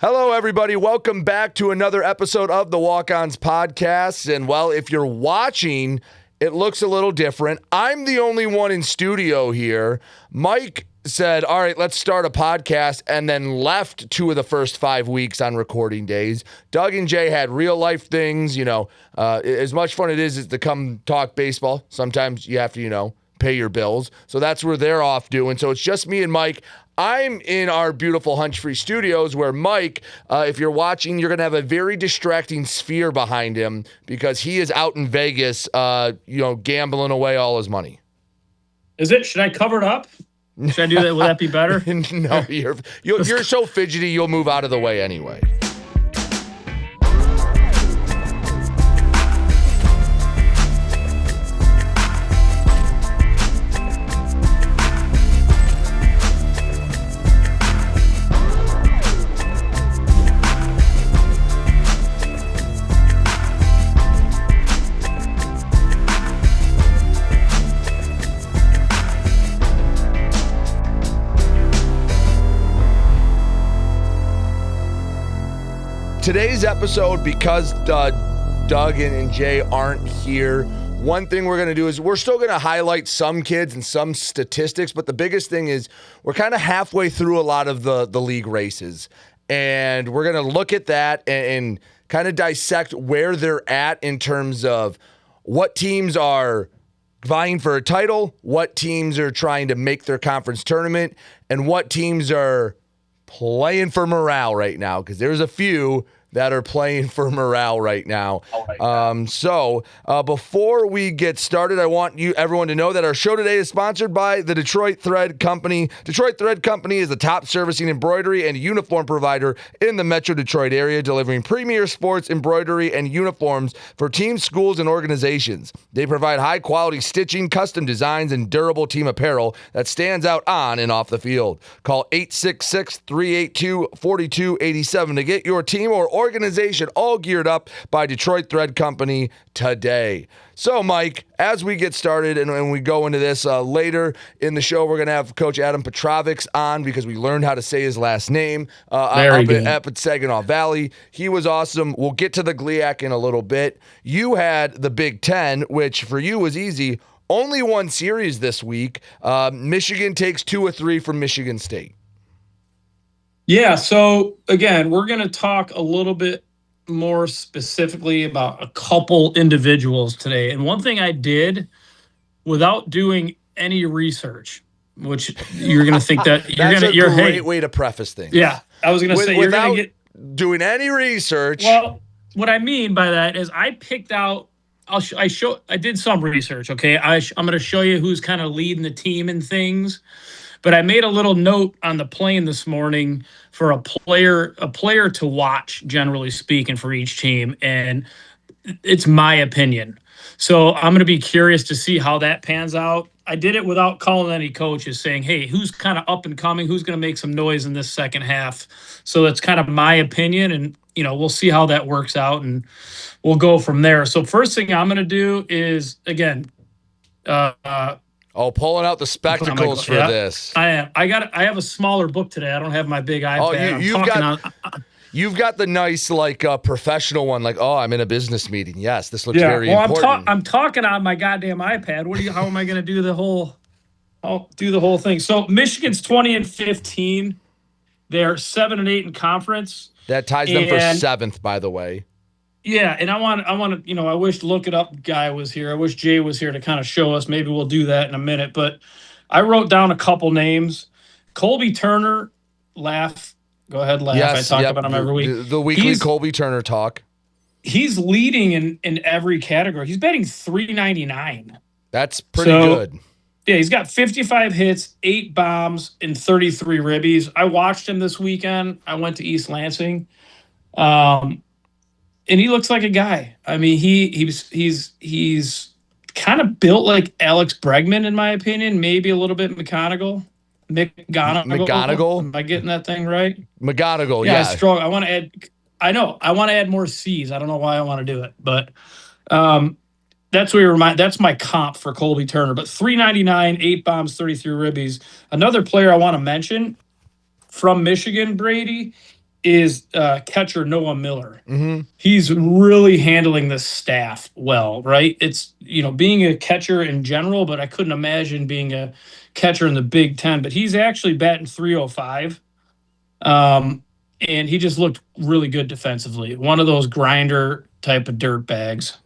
Hello, everybody. Welcome back to another episode of the Walk-Ons podcast. And, well, if you're watching, it looks a little different. I'm the only one in studio here. Mike said, all right, let's start a podcast, and then left 2 of the first 5 weeks on recording days. Doug and Jay had real-life things. As much fun it is to come talk baseball. Sometimes you have to, pay your bills. So that's where they're off doing. So it's just me and Mike. I'm in our beautiful Hunch Free Studios where Mike, if you're watching, you're going to have a very distracting sphere behind him because he is out in Vegas, gambling away all his money. Is it? Should I cover it up? Should I do that? Will that be better? No, you're so fidgety, you'll move out of the way anyway. Today's episode, because Doug and Jay aren't here, one thing we're going to do is we're still going to highlight some kids and some statistics, but the biggest thing is we're kind of halfway through a lot of the league races, and we're going to look at that and kind of dissect where they're at in terms of what teams are vying for a title, what teams are trying to make their conference tournament, and what teams are playing for morale right now, because there's a few that are playing for morale right now. So before we get started, I want everyone to know that our show today is sponsored by the Detroit Thread Company. Detroit Thread Company is the top servicing embroidery and uniform provider in the Metro Detroit area, delivering premier sports embroidery and uniforms for teams, schools, and organizations. They provide high-quality stitching, custom designs, and durable team apparel that stands out on and off the field. Call 866-382-4287 to get your team or organization all geared up by Detroit Thread Company today. So, Mike, as we get started and we go into this later in the show, we're going to have Coach Adam Piotrowicz on because we learned how to say his last name up at Saginaw Valley. He was awesome. We'll get to the GLIAC in a little bit. You had the Big Ten, which for you was easy. Only one series this week. Michigan takes 2 or 3 from Michigan State. Yeah, so again, we're going to talk a little bit more specifically about a couple individuals today. And one thing I did without doing any research, which you're going to think that That's a great way to preface things. Yeah, I was going to say you're going to get doing any research. Well, what I mean by that is I picked out I did some research, okay? I'm going to show you who's kind of leading the team and things. But I made a little note on the plane this morning for a player to watch, generally speaking, for each team, and it's my opinion. So I'm going to be curious to see how that pans out. I did it without calling any coaches, saying, hey, who's kind of up and coming, who's going to make some noise in this second half. So that's kind of my opinion, and we'll see how that works out, and we'll go from there. So first thing I'm going to do is, again, pulling out the spectacles for this. I am. I have a smaller book today. I don't have my big iPad. You've got the nice, professional one. I'm in a business meeting. Yes, this looks very important. I'm talking on my goddamn iPad. How am I going to do the whole? I'll do the whole thing. So Michigan's 20-15. They're 7-8 in conference. That ties them for 7th, by the way. Yeah, and I want to, I wish Look It Up guy was here. I wish Jay was here to kind of show us. Maybe we'll do that in a minute. But I wrote down a couple names. Colby Turner, laugh. Go ahead, laugh. Yes, I talk about him every week. The weekly Colby Turner talk. He's leading in every category. He's batting .399. That's pretty good. Yeah, he's got 55 hits, 8 bombs, and 33 ribbies. I watched him this weekend. I went to East Lansing. And he looks like a guy. I mean, he's kind of built like Alex Bregman, in my opinion. Maybe a little bit McGonigal. Am I getting that thing right? McGonigal, yeah. Strong. I want to add more C's. I don't know why I want to do it, but that's my comp for Colby Turner. But .399, 8 bombs, 33 ribbies. Another player I want to mention from Michigan, Brady, is catcher Noah Miller. Mm-hmm. He's really handling the staff well, right? It's, being a catcher in general, but I couldn't imagine being a catcher in the Big Ten. But he's actually batting 305. And he just looked really good defensively. One of those grinder type of dirtbags.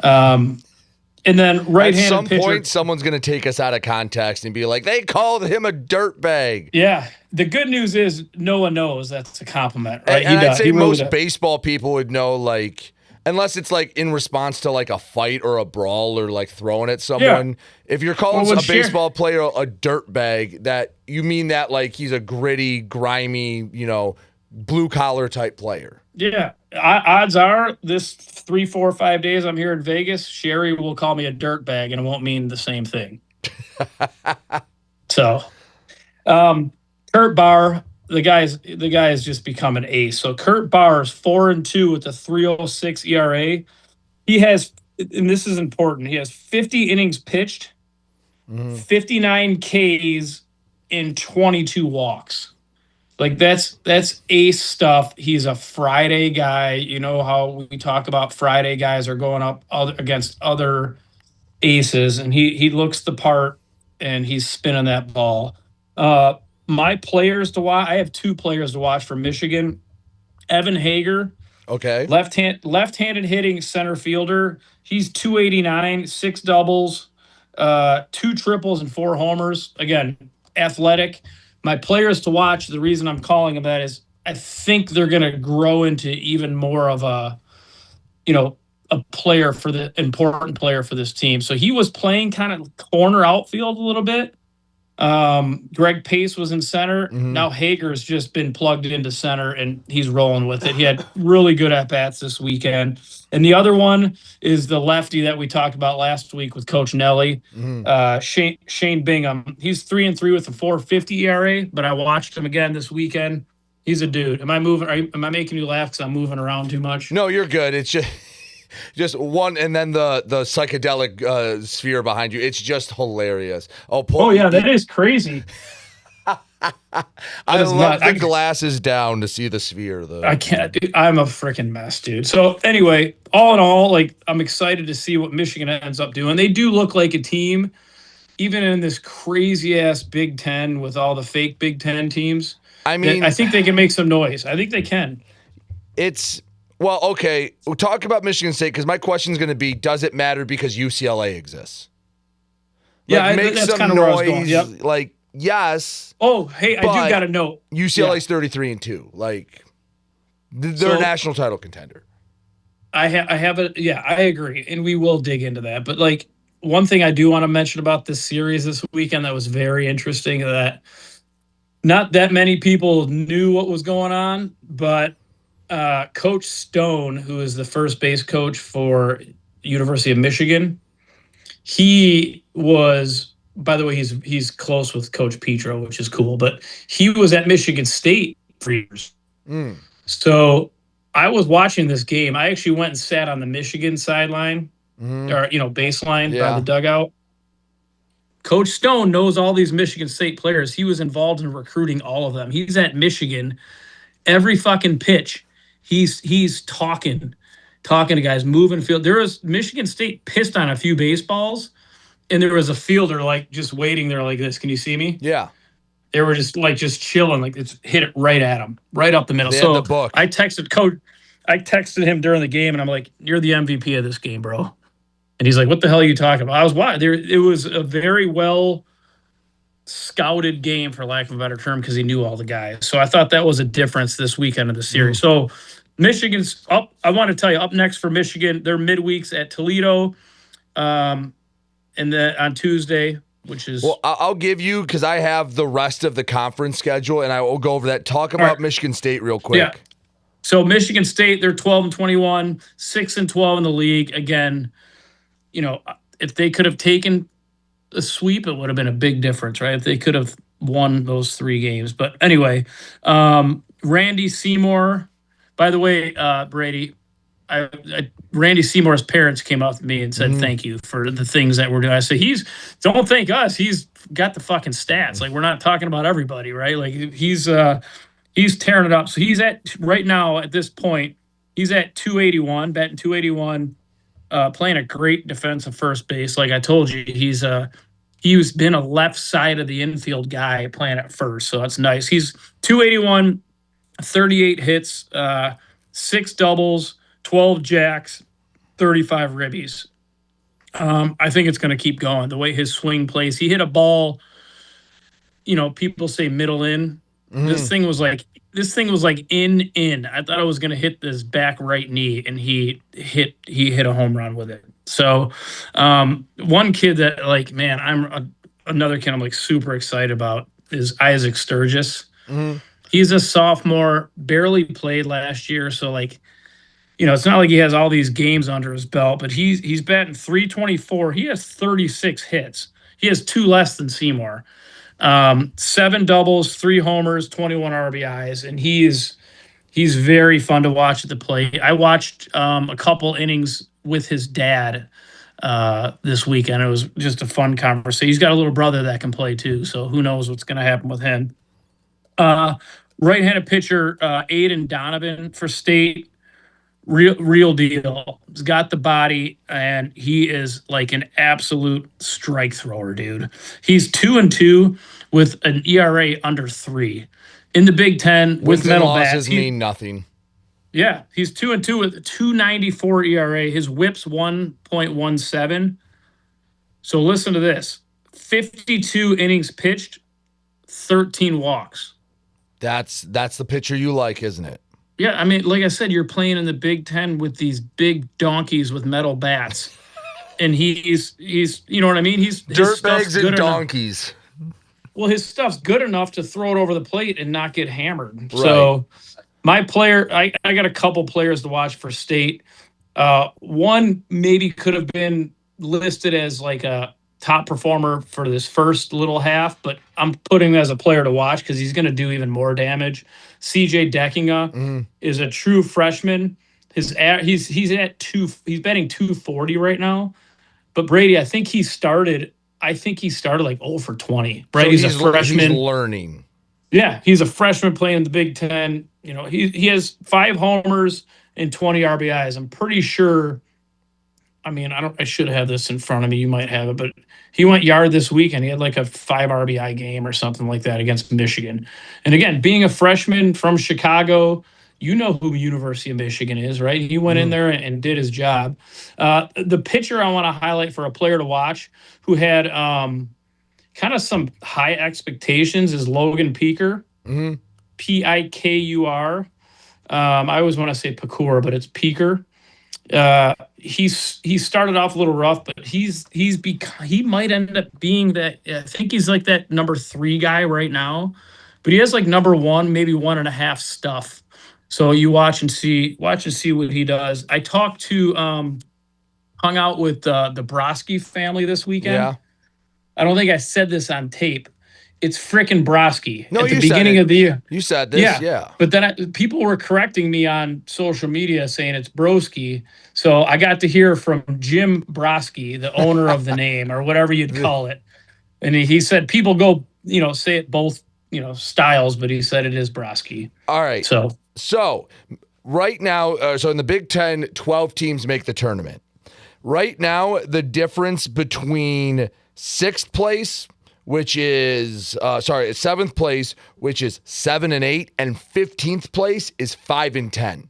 And then right-handed At some pitcher, point, someone's going to take us out of context and be like, they called him a dirtbag. Yeah. The good news is Noah knows that's a compliment, right? And I'd say He really most does. baseball people would know, like, unless it's like in response to like a fight or a brawl or like throwing at someone. If you're calling a baseball player a dirtbag, that you mean that like he's a gritty, grimy, blue collar type player. Yeah. Odds are this 3, 4, 5 days I'm here in Vegas, Sherry will call me a dirtbag and it won't mean the same thing. So, Kurt Barr, the guy has just become an ace. So Kurt Barr is 4-2 with a 3.06 ERA. He has, and this is important, he has 50 innings pitched, 59 Ks, and 22 walks. Like that's ace stuff. He's a Friday guy. You know how we talk about Friday guys are going up against other aces, and he looks the part, and he's spinning that ball. My players to watch, I have 2 players to watch for Michigan. Evan Hager, okay, left-handed hitting center fielder. He's 289, 6 doubles, 2 triples, and 4 homers. Again, athletic. My players to watch, the reason I'm calling him that is I think they're going to grow into even more of a player for the important player for this team. So he was playing kind of corner outfield a little bit. Greg Pace was in center. Mm-hmm. Now Hager's just been plugged into center and he's rolling with it. He had really good at-bats this weekend. And the other one is the lefty that we talked about last week with Coach Nelly, Shane Bingham. He's 3-3 with a 4.50 ERA, but I watched him again this weekend. He's a dude. Am I making you laugh because I'm moving around too much? No, you're good. It's just one, and then the psychedelic sphere behind you. It's just hilarious. Oh yeah, that is crazy. I love the glasses down to see the sphere, though. I can't. Dude, I'm a freaking mess, dude. So anyway, all in all, like I'm excited to see what Michigan ends up doing. They do look like a team, even in this crazy ass Big Ten with all the fake Big Ten teams. I mean, I think they can make some noise. I think they can. Well, okay. We'll talk about Michigan State because my question is going to be: does it matter because UCLA exists? Yeah, that's kind of where I was going. Yep. Like, yes. Oh, hey, I do got to know. UCLA's 33-2. Like, they're a national title contender. I agree, and we will dig into that. But like, one thing I do want to mention about this series this weekend that was very interesting that not that many people knew what was going on, but Coach Stone, who is the first base coach for University of Michigan, he was, by the way, he's close with Coach Petro, which is cool, but he was at Michigan State for years. So I was watching this game. I actually went and sat on the Michigan sideline or, baseline by the dugout. Coach Stone knows all these Michigan State players. He was involved in recruiting all of them. He's at Michigan every fucking pitch. He's talking to guys, moving field. There was Michigan State pissed on a few baseballs, and there was a fielder like just waiting there like this. Can you see me? Yeah. They were just chilling, like it's hit it right at him, right up the middle. So the book. I texted him during the game, and I'm like, "You're the MVP of this game, bro." And he's like, "What the hell are you talking about?" I was watching. It was a very well scouted game, for lack of a better term, because he knew all the guys. So I thought that was a difference this weekend of the series. So Michigan's up. I want to tell you, up next for Michigan, they're midweeks at Toledo, and then on Tuesday, which is I'll give you because I have the rest of the conference schedule, and I will go over that. Talk about Michigan State real quick. Yeah. So Michigan State, they're 12-21, 6-12 in the league. Again, if they could have taken a sweep, it would have been a big difference, right? If they could have won those 3 games. But anyway, Randy Seymour, by the way, Brady, Randy Seymour's parents came up to me and said, thank you for the things that we're doing. I said, don't thank us. He's got the fucking stats. Like, we're not talking about everybody, right? Like, he's He's tearing it up. So he's at right now at this point, he's at 281, batting 281, playing a great defensive first base. Like I told you, he's been a left side of the infield guy playing at first. So that's nice. He's 281, 38 hits, 6 doubles, 12 jacks, 35 ribbies. I think it's going to keep going. The way his swing plays, he hit a ball. People say middle in. This thing was like in. I thought I was going to hit this back right knee, and he hit a home run with it. So, one kid that another kid I'm like super excited about is Isaac Sturgis. He's a sophomore, barely played last year, so it's not like he has all these games under his belt, but he's batting 324. He has 36 hits. He has 2 less than Seymour. 7 doubles, 3 homers, 21 RBIs, and he's very fun to watch at the plate. I watched a couple innings with his dad this weekend. It was just a fun conversation. He's got a little brother that can play too, so who knows what's going to happen with him. Right-handed pitcher Aiden Donovan for State. Real deal. He's got the body, and he is like an absolute strike thrower, dude. He's 2-2 with an ERA under 3 in the Big Ten with metal bats. Losses mean nothing. Yeah, he's 2-2 with a 2.94 ERA. His WHIP's 1.17. So listen to this: 52 innings pitched, 13 walks. That's the pitcher you like, isn't it? Yeah, I mean, like I said, you're playing in the Big Ten with these big donkeys with metal bats, and he's you know what I mean? Dirtbags and donkeys. Well, his stuff's good enough to throw it over the plate and not get hammered. Right. So, my player, I got a couple players to watch for State. One maybe could have been listed as like a top performer for this first little half, but I'm putting him as a player to watch because he's going to do even more damage. CJ Deckinga is a true freshman. He's batting 240 right now. But Brady, I think he started like 0 for 20. Right? So he's a freshman. He's learning. Yeah, he's a freshman playing in the Big Ten. He has 5 homers and 20 RBIs. I'm pretty sure. I mean, I should have this in front of me. You might have it, but he went yard this weekend. He had like a 5 RBI game or something like that against Michigan. And again, being a freshman from Chicago, you know who University of Michigan is, right? He went in there and did his job. The pitcher I want to highlight for a player to watch who had kind of some high expectations is Logan Piker, Pikur. I always want to say Pikur, but it's Piker. He started off a little rough, but he might end up being that. I think he's like that number 3 guy right now, but he has like number 1, maybe 1.5 stuff. So you watch and see what he does. I talked to, hung out with the Broski family this weekend. Yeah. I don't think I said this on tape. It's frickin' Broski. No, at the beginning of the year. You said this, yeah. But then people were correcting me on social media saying it's Broski. So I got to hear from Jim Broski, the owner of the name, or whatever you'd call it. And he said people go, say it both, styles, but he said it is Broski. All right. So right now, so in the Big Ten, 12 teams make the tournament. Right now, the difference between 6th place, which is 7th place, which is 7-8, and 15th place is 5-10.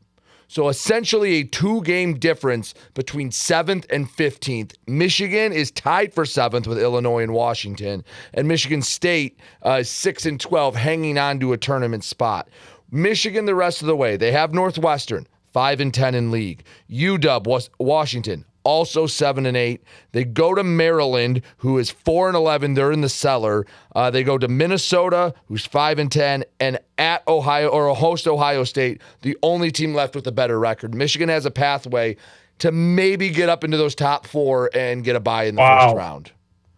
So essentially a 2-game difference between 7th and 15th. Michigan is tied for 7th with Illinois and Washington, and Michigan State 6-12, hanging on to a tournament spot. Michigan the rest of the way. They have Northwestern 5-10 in league. UW Washington also 7-8. They go to Maryland, who is 4-11. They're in the cellar. They go to Minnesota, who's 5-10, and at Ohio, or host Ohio State, the only team left with a better record. Michigan has a pathway to maybe get up into those top 4 and get a bye in the first round.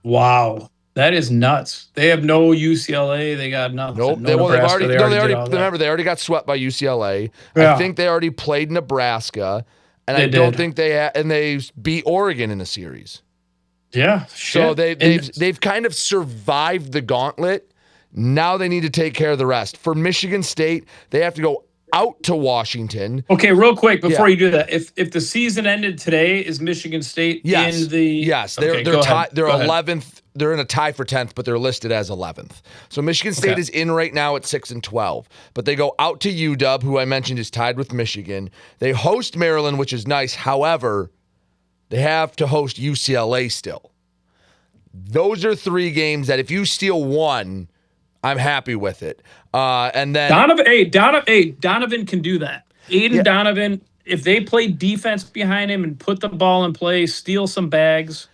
Wow. That is nuts. They have no UCLA. They got nothing. Nope. They already got swept by UCLA. Yeah. I think they already played Nebraska. And I don't think they beat Oregon in a series. Yeah, shit. So they've kind of survived the gauntlet. Now they need to take care of the rest. For Michigan State, they have to go out to Washington. Okay, real quick before you do that, if the season ended today, is Michigan State in the? Yes, they're 11th. They're in a tie for 10th, but they're listed as 11th. So Michigan State is in right now at 6-12, but they go out to UW, who I mentioned is tied with Michigan. They host Maryland, which is nice. However, they have to host UCLA still. Those are 3 games that if you steal one, I'm happy with it. And then Donovan can do that. Aiden Donovan, if they play defense behind him and put the ball in play, steal some bags,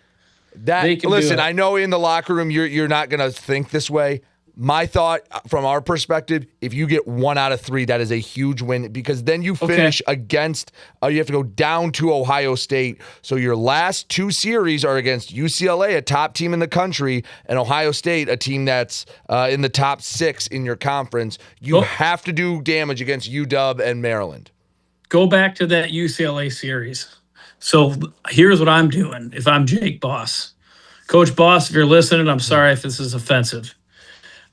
they can do it. I know in the locker room you're not going to think this way. My thought from our perspective, if you get 1 out of 3, that is a huge win because then you finish against, you have to go down to Ohio State. So your last 2 series are against UCLA, a top team in the country, and Ohio State, a team that's in the top 6 in your conference. You have to do damage against UW and Maryland. Go back to that UCLA series. So here's what I'm doing if I'm Jake Boss. Coach Boss, if you're listening, I'm sorry if this is offensive.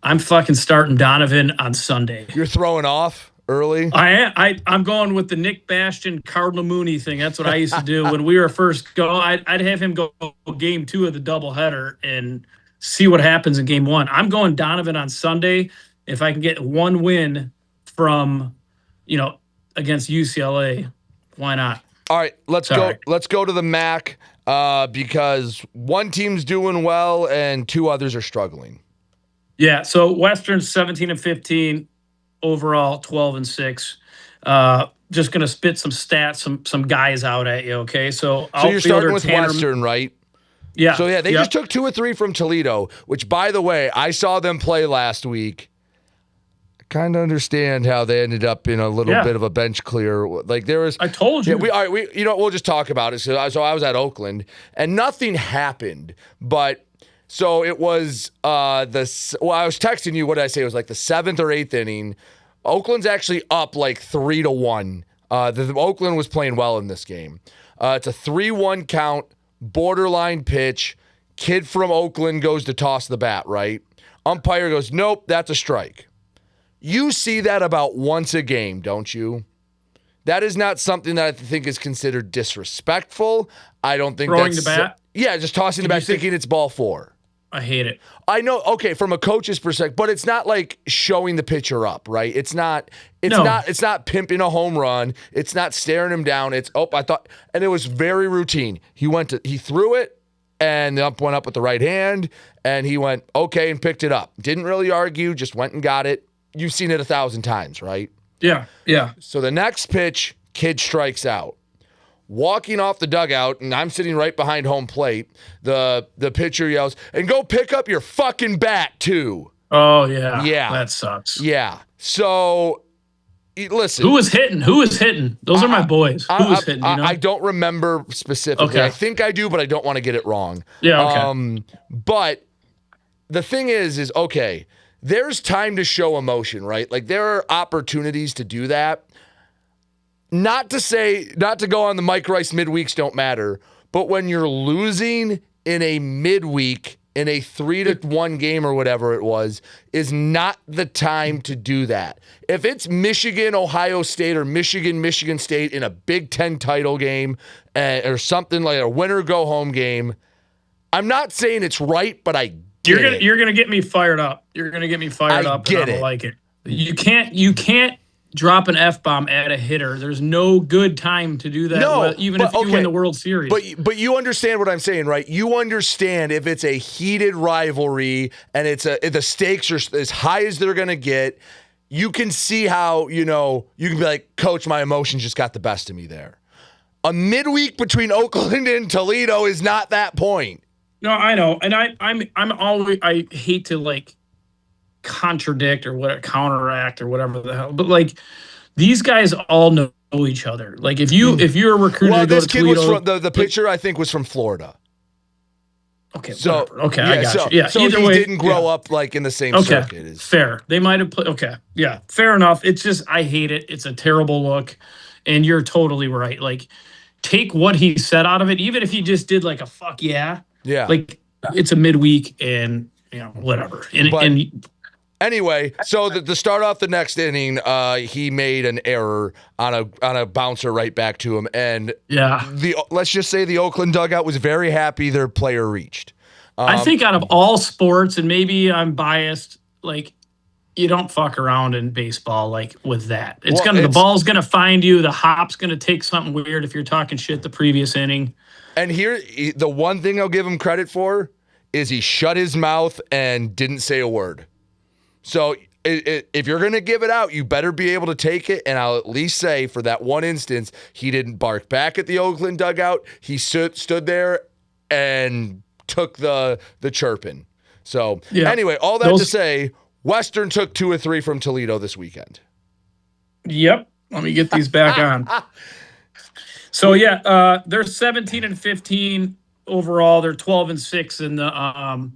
I'm fucking starting Donovan on Sunday. You're throwing off early? I'm going with the Nick Bastion, Cardinal Mooney thing. That's what I used to do when we were first going. I'd have him go game 2 of the doubleheader and see what happens in game 1. I'm going Donovan on Sunday. If I can get 1 win from, against UCLA, why not? All right, let's go. Let's go to the MAC because one team's doing well and 2 others are struggling. Yeah, so Western's 17-15, overall 12-6. Just gonna spit some stats, some guys out at you. Okay, so you're starting with Western, right? Yeah. So they just took 2 or 3 from Toledo, which by the way, I saw them play last week. I kind of understand how they ended up in a little bit of a bench clear. Like there was, I told you. We'll just talk about it. So I was at Oakland, and nothing happened, but. So it was I was texting you. What did I say? It was like the 7th or 8th inning. Oakland's actually up like 3-1. Oakland was playing well in this game. It's a 3-1 count, borderline pitch. Kid from Oakland goes to toss the bat, right? Umpire goes, nope, that's a strike. You see that about once a game, don't you? That is not something that I think is considered disrespectful. I don't think throwing the bat. Yeah, just tossing the bat, thinking it's ball 4. I hate it. I know. Okay, from a coach's perspective, but it's not like showing the pitcher up, right? It's not pimping a home run. It's not staring him down. And it was very routine. He threw it, and the ump went up with the right hand, and he went okay and picked it up. Didn't really argue, just went and got it. You've seen it 1,000 times, right? Yeah. So the next pitch, kid strikes out. Walking off the dugout, and I'm sitting right behind home plate, the pitcher yells, and go pick up your fucking bat, too. Oh, yeah. Yeah. That sucks. Yeah. So, listen. Who was hitting? Those are my boys. Who was hitting? I don't remember specifically. Okay. I think I do, but I don't want to get it wrong. Yeah, okay. But the thing is, okay, there's time to show emotion, right? Like, there are opportunities to do that. Not to go on the Mike Rice midweeks don't matter, but when you're losing in a midweek in a 3-1 game or whatever it was, is not the time to do that. If it's Michigan, Ohio State, or Michigan State in a Big Ten title game or something like a winner go home game, I'm not saying it's right, but I get it. You're gonna get me fired up. You're gonna get me fired up, and I don't like it. You can't drop an F-bomb at a hitter. There's no good time to do that, even if you win the World Series. But you understand what I'm saying, right? You understand if it's a heated rivalry and the stakes are as high as they're going to get, you can see how, you can be like, Coach, my emotions just got the best of me there. A midweek between Oakland and Toledo is not that point. No, I know. And I hate to contradict or counteract or whatever the hell, but these guys all know each other. Like if you're a recruiter to go to Toledo, was from the pitcher I think was from Florida. Okay, so whatever. Okay, I got you. Yeah, so either way, didn't grow up in the same circuit. Fair. They might have played. Okay, yeah, fair enough. It's just I hate it. It's a terrible look, and you're totally right. Take what he said out of it, even if he just did a fuck yeah. Yeah. It's a midweek and whatever. And Anyway, so to start off the next inning, he made an error on a bouncer right back to him, and let's just say the Oakland dugout was very happy their player reached. I think out of all sports, and maybe I'm biased, like you don't fuck around in baseball like with that. The ball's gonna find you. The hop's gonna take something weird if you're talking shit the previous inning. And here, the one thing I'll give him credit for is he shut his mouth and didn't say a word. So if you're going to give it out, you better be able to take it. And I'll at least say for that one instance, he didn't bark back at the Oakland dugout. He stood there and took the chirping. So anyway, all that to say, Western took 2 or 3 from Toledo this weekend. Yep. Let me get these back on. So they're 17-15 overall. They're 12-6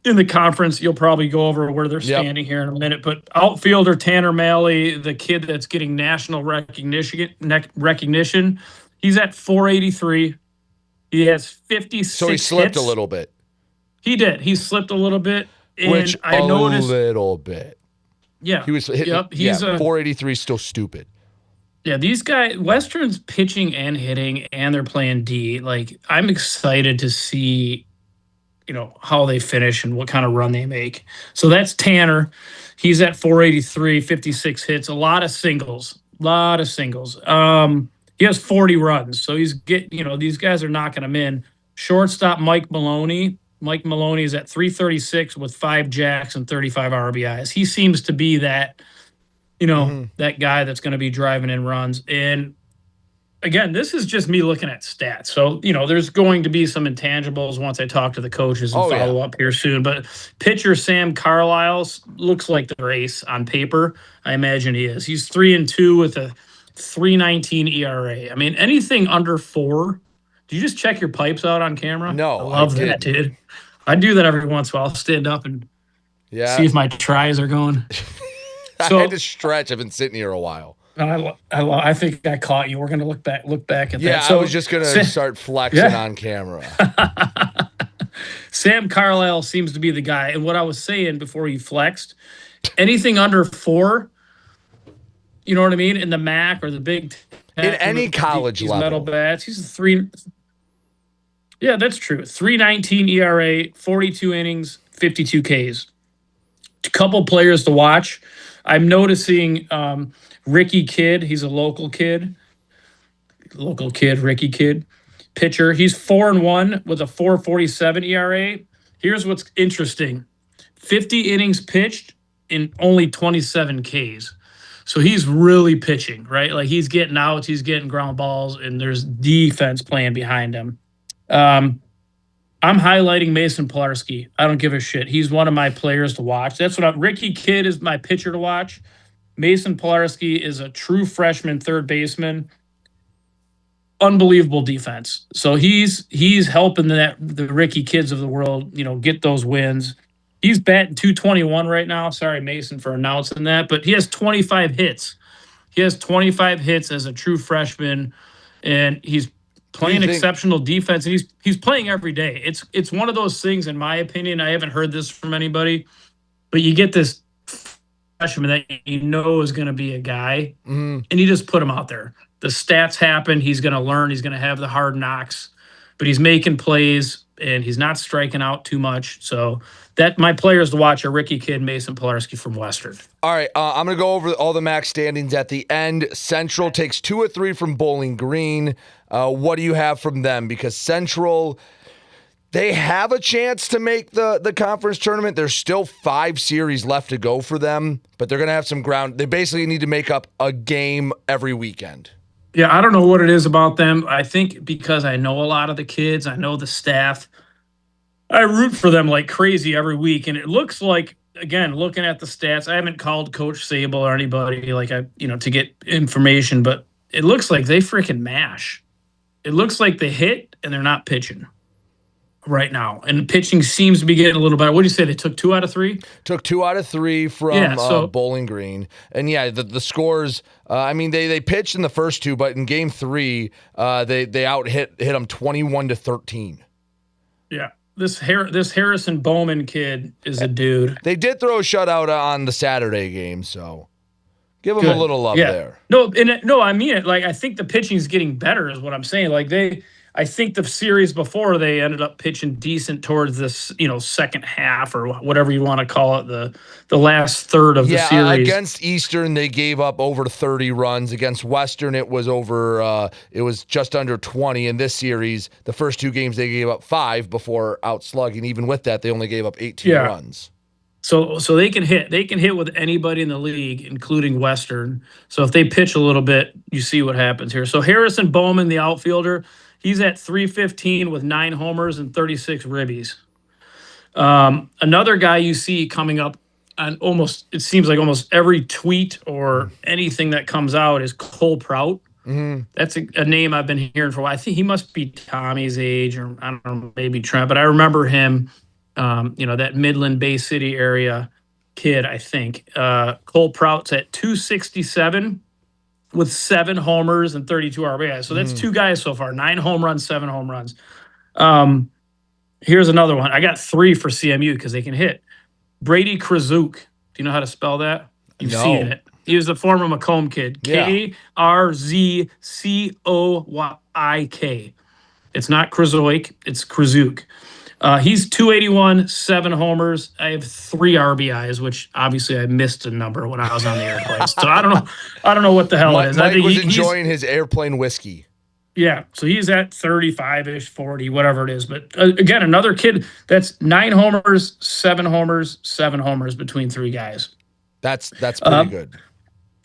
in the conference. You'll probably go over where they're standing here in a minute. But outfielder Tanner Malley, the kid that's getting national recognition, he's at 483. He has 56 So he slipped hits. a little bit. He did. He slipped a little bit. And Which I noticed, little bit. Yeah. He was hitting, he's 483 is still stupid. Yeah, these guys, Western's pitching and hitting, and they're playing D. Like, I'm excited to see, how they finish and what kind of run they make. So that's Tanner. He's at 483, 56 hits, a lot of singles. He has 40 runs, so these guys are knocking him in. Shortstop Mike Maloney. Mike Maloney is at 336 with 5 jacks and 35 RBIs. He seems to be that, that guy that's going to be driving in runs. And again, this is just me looking at stats. So, there's going to be some intangibles once I talk to the coaches and follow up here soon. But pitcher Sam Carlisle looks like the ace on paper. I imagine he is. He's 3-2 with a 3.19 ERA. I mean, anything under 4. Do you just check your pipes out on camera? No, I love that, dude. I do that every once in a while. I'll stand up and see if my tries are going. So, I had to stretch. I've been sitting here a while. I think I caught you. We're going to look back at that. Yeah, so, I was just going to start flexing on camera. Sam Carlisle seems to be the guy. And what I was saying before he flexed, anything under 4, you know what I mean? In the MAC or the Big Ten. In any college level. Metal bats. He's a 3. Yeah, that's true. 3.19 ERA, 42 innings, 52 Ks. A couple players to watch. I'm noticing Ricky Kidd. He's a local kid. Ricky Kidd. Pitcher. He's 4-1 with a 4.47 ERA. Here's what's interesting. 50 innings pitched in only 27 Ks. So he's really pitching, right? Like he's getting outs, he's getting ground balls, and there's defense playing behind him. I'm highlighting Mason Pilarski. I don't give a shit. He's one of my players to watch. Ricky Kidd is my pitcher to watch. Mason Pilarski is a true freshman third baseman. Unbelievable defense. So he's helping the Ricky Kidds of the world, get those wins. He's batting .221 right now. Sorry, Mason, for announcing that, but he has 25 hits. He has 25 hits as a true freshman, and he's playing exceptional defense, and he's playing every day. It's one of those things, in my opinion. I haven't heard this from anybody, but you get this freshman that is going to be a guy, and you just put him out there. The stats happen. He's going to learn. He's going to have the hard knocks, but he's making plays, and he's not striking out too much. So that my players to watch are Ricky Kidd, Mason Pilarski from Western. All right, I'm going to go over all the MAC standings at the end. Central takes 2 or 3 from Bowling Green. What do you have from them? Because Central, they have a chance to make the conference tournament. There's still 5 series left to go for them, but they're going to have some ground. They basically need to make up a game every weekend. Yeah, I don't know what it is about them. I think because I know a lot of the kids, I know the staff, I root for them like crazy every week. And it looks like, again, looking at the stats, I haven't called Coach Sable or anybody to get information, but it looks like they freaking mash. It looks like they hit and they're not pitching right now. And the pitching seems to be getting a little better. What do you say? They took 2 out of 3? Took 2 out of 3 from Bowling Green. And the scores, they pitched in the first 2, but in game 3, they out hit them 21-13. Yeah. this Harrison Bowman kid is a dude. They did throw a shutout on the Saturday game, so give them a little love there. No, I mean it. Like, I think the pitching's getting better, is what I'm saying. Like, I think the series before, they ended up pitching decent towards this, second half or whatever you want to call it, the last third of the series. Against Eastern, they gave up over 30 runs. Against Western, it was just under 20. In this series, the first two games, they gave up 5 before outslugging. Even with that, they only gave up 18 runs. So they can hit. They can hit with anybody in the league, including Western. So if they pitch a little bit, you see what happens here. So Harrison Bowman, the outfielder, he's at 315 with 9 homers and 36 ribbies. Another guy you see coming up on it seems like almost every tweet or anything that comes out is Cole Prout. Mm-hmm. That's a name I've been hearing for a while. I think he must be Tommy's age, or I don't know, maybe Trent, but I remember him, that Midland Bay City area kid, I think. Cole Prout's at 267 with 7 homers and 32 RBIs. So that's 2 guys so far, 9 home runs, 7 home runs. Here's another one. I got 3 for CMU because they can hit. Brady Krzyzuk. Do you know how to spell that? You've seen it. He was the former Macomb kid. K-R-Z-C-O-Y-K. It's not Krzyzuk, it's Krzyzuk. He's 281, 7 homers. I have 3 RBIs, which obviously I missed a number when I was on the airplane. So I don't know what the hell it is. Mike was enjoying his airplane whiskey. Yeah, so he's at 35-ish, 40, whatever it is. But again, another kid that's 9 homers, 7 homers, 7 homers between 3 guys. That's pretty good.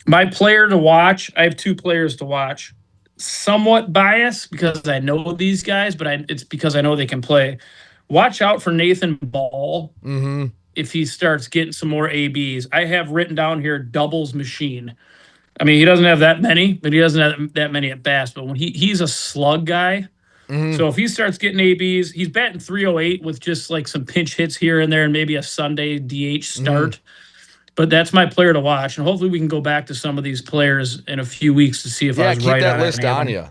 My player to watch, I have 2 players to watch. Somewhat biased because I know these guys, but it's because I know they can play. Watch out for Nathan Ball if he starts getting some more ABs. I have written down here doubles machine. I mean, he doesn't have that many, but he doesn't have that many at bats. But when he's a slug guy, so if he starts getting ABs, he's batting 308 with just like some pinch hits here and there and maybe a Sunday DH start. But that's my player to watch, and hopefully we can go back to some of these players in a few weeks to see if I was right on it. Yeah, keep that list on you.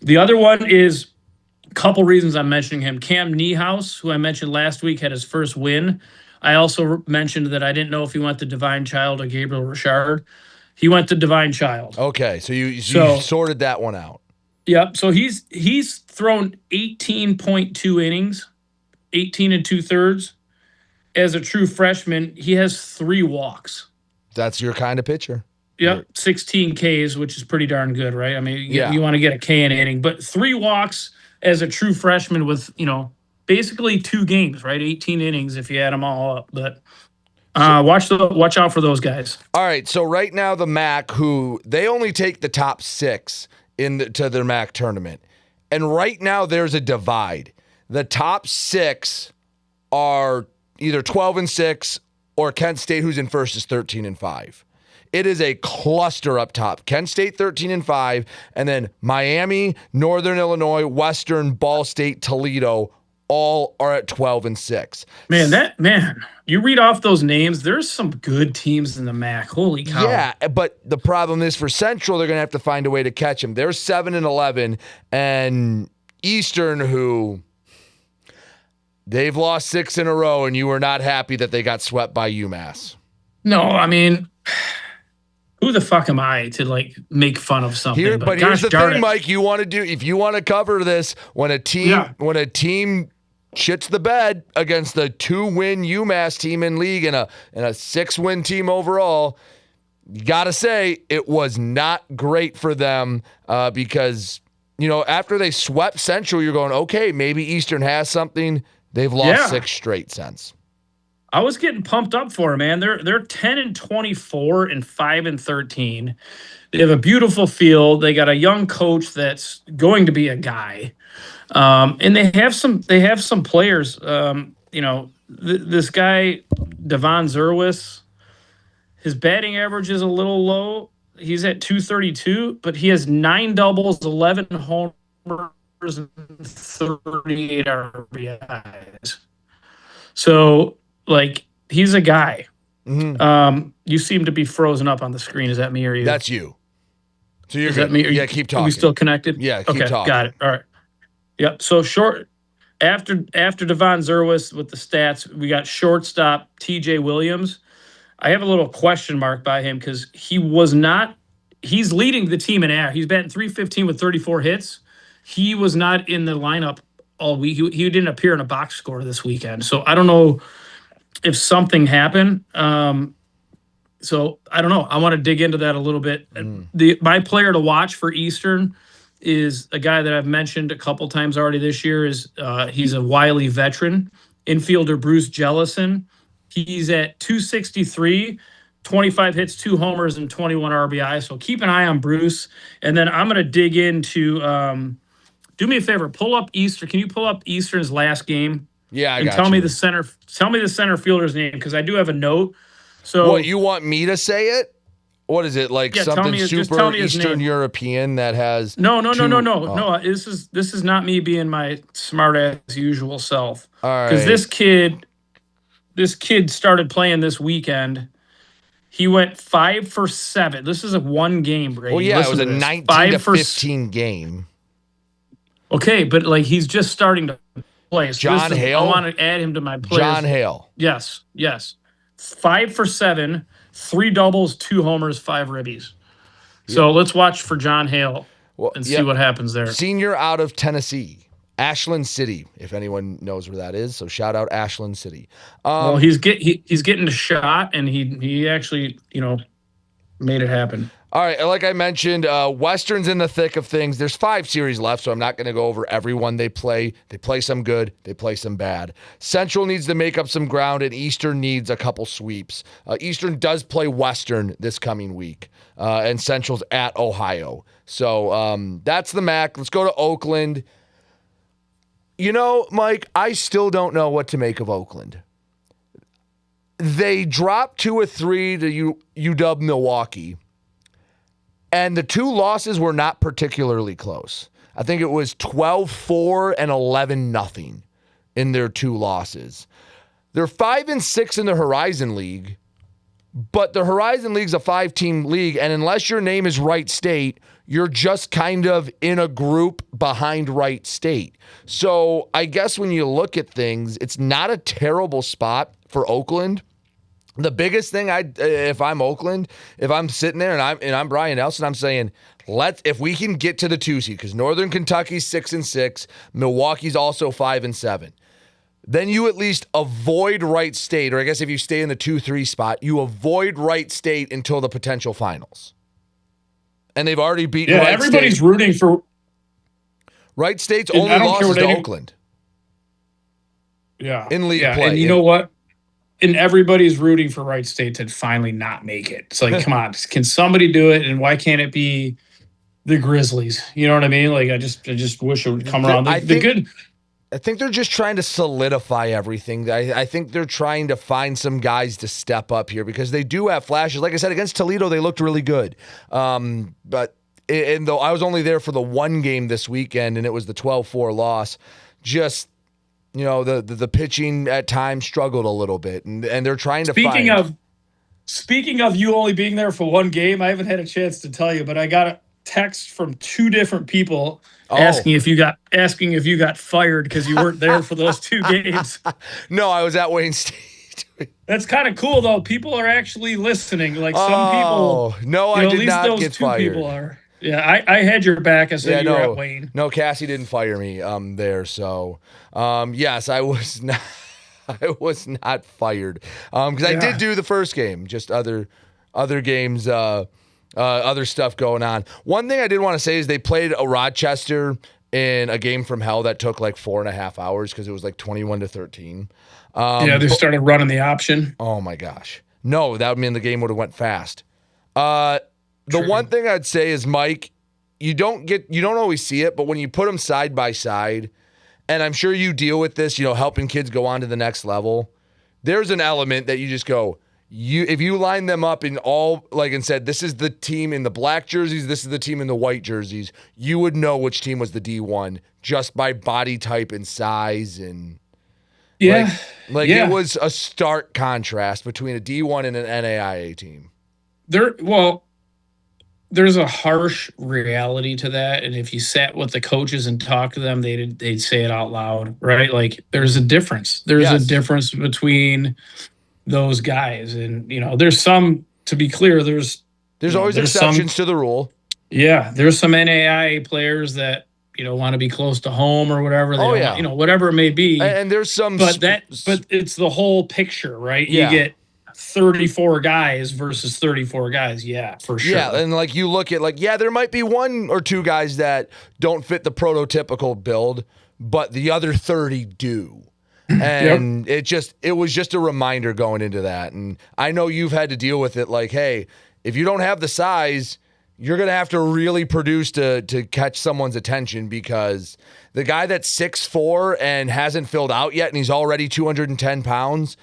The other one is a couple reasons I'm mentioning him. Cam Niehaus, who I mentioned last week, had his first win. I also mentioned that I didn't know if he went to Divine Child or Gabriel Richard. He went to Divine Child. Okay, so you sorted that one out. Yep. So he's thrown 18.2 innings, 18 2/3. As a true freshman, he has 3 walks. That's your kind of pitcher. Yep, 16 Ks, which is pretty darn good, right? I mean, you want to get a K in an inning, but 3 walks as a true freshman with, basically 2 games, right? 18 innings if you add them all up. But watch out for those guys. All right, so right now the MAC, who they only take the top 6 to their MAC tournament, and right now there's a divide. The top 6 are either 12-6 or Kent State, who's in first, is 13-5. It is a cluster up top. Kent State 13-5, and then Miami, Northern Illinois, Western, Ball State, Toledo, all are at 12-6. Man, you read off those names, there's some good teams in the MAC. Holy cow. Yeah, but the problem is for Central, they're going to have to find a way to catch them. They're 7-11, and Eastern, who they've lost 6 in a row, and you were not happy that they got swept by UMass. No, I mean, who the fuck am I to make fun of something? Here's the thing, Mike. You want to do, if you want to cover this, when a team shits the bed against the 2-win UMass team in league and a 6-win team overall, you got to say it was not great for them because, after they swept Central, you're going, okay, maybe Eastern has something. They've lost 6 straight since. I was getting pumped up for them, man. They're 10-24 and 5-13. They have a beautiful field. They got a young coach that's going to be a guy, and they have some players. This guy Devon Zerwis, his batting average is a little low. He's at 232, but he has 9 doubles, 11 homers, and 38 RBIs. So, he's a guy. You seem to be frozen up on the screen. Is that me or you? That's you. So you're Is good. that me? Keep talking. Are we still connected? Yeah, keep talking. Got it. All right. Yep. So After Devon Zerwis with the stats, we got shortstop TJ Williams. I have a little question mark by him because he's leading the team in air. He's batting 315 with 34 hits. He was not in the lineup all week. He didn't appear in a box score this weekend. So I don't know if something happened. So I don't know. I want to dig into that a little bit. My player to watch for Eastern is a guy that I've mentioned a couple times already this year. He's a wily veteran, infielder Bruce Jellison. He's at 263, 25 hits, 2 homers, and 21 RBI. So keep an eye on Bruce. And then I'm going to dig into. Do me a favor. Pull up Eastern. Can you pull up Eastern's last game? Yeah, and tell me the center. Tell me the center fielder's name because I do have a note. So what, you want me to say it? What is it, like something super Eastern European that has No. This is not me being my smart ass usual self. All right. Because this kid started playing this weekend. He went 5 for 7. This is a one game, Brady. Well, yeah, Listen it was a 19 to 15 game. Okay, but like he's just starting to play. So John Hale? I want to add him to my players. John Hale. Yes. 5 for 7. 3 doubles, 2 homers, 5 ribbies. So let's watch for John Hale and see what happens there. Senior out of Tennessee, Ashland City, if anyone knows where that is. So shout out Ashland City. Well, he's getting a shot, and he actually made it happen. All right, like I mentioned, Western's in the thick of things. There's 5 series left, so I'm not going to go over everyone they play. They play some good, they play some bad. Central needs to make up some ground, and Eastern needs a couple sweeps. Eastern does play Western this coming week, and Central's at Ohio. So that's the MAC. Let's go to Oakland. Mike, I still don't know what to make of Oakland. They dropped 2 or 3 to UW Milwaukee. And the 2 losses were not particularly close. I think it was 12-4 and 11-0 in their 2 losses. They're 5-6 in the Horizon League, but the Horizon League's a 5-team league, and unless your name is Wright State, you're just kind of in a group behind Wright State. So I guess when you look at things, it's not a terrible spot for Oakland. The biggest thing if I'm Oakland, if I'm sitting there and I'm Brian Nelson, I'm saying if we can get to the 2 seed, because Northern Kentucky's 6-6, Milwaukee's also 5-7. Then you at least avoid Wright State, or I guess if you stay in the 2-3 spot, you avoid Wright State until the potential finals. And they've already beaten Wright everybody's State. Rooting for Wright State's only loss is to Oakland. Yeah. In league play. And you know what? And everybody's rooting for Wright State to finally not make it. It's like, come on, can somebody do it? And why can't it be the Grizzlies? You know what I mean? Like, I just wish it would come around. I think they're just trying to solidify everything. I think they're trying to find some guys to step up here because they do have flashes. Like I said, against Toledo, they looked really good. But though I was only there for the 1 game this weekend, and it was the 12-4 loss, just the pitching at times struggled a little bit, and they're trying to Speaking of you only being there for 1 game, I haven't had a chance to tell you, but I got a text from 2 different people asking if you got fired because you weren't there for those 2 games. No, I was at Wayne State. That's kind of cool though. People are actually listening. Like some people. No, I did not get fired. People are. Yeah, I had your back. I said you were at Wayne. No, Cassie didn't fire me there. So, yes, I was not. I was not fired because I did do the first game. Just other games, other stuff going on. One thing I did want to say is they played a Rochester in a game from hell that took like 4.5 hours because it was like 21-13. They started running the option. Oh my gosh, no, that would mean the game would have went fast. The one thing I'd say is, Mike, you don't always see it, but when you put them side by side, and I'm sure you deal with this, helping kids go on to the next level, there's an element that you just go, if you line them up in all, and said, this is the team in the black jerseys, this is the team in the white jerseys, you would know which team was the D1 just by body type and size and it was a stark contrast between a D1 and an NAIA team. there's a harsh reality to that, and if you sat with the coaches and talked to them, they'd say it out loud, right? Like there's a difference. There's a Yes. difference between those guys, and there's some. To be clear, there's always exceptions to the rule. Yeah, there's some NAIA players that want to be close to home or whatever. They don't want, whatever it may be. And there's some, but it's the whole picture, right? Yeah. You get 34 guys versus 34 guys. Yeah, for sure. Yeah, and like you look at there might be one or two guys that don't fit the prototypical build, but the other 30 do. And it was just a reminder going into that. And I know you've had to deal with it. Like, hey, if you don't have the size, you're going to have to really produce to catch someone's attention, because the guy that's 6'4" and hasn't filled out yet and he's already 210 pounds,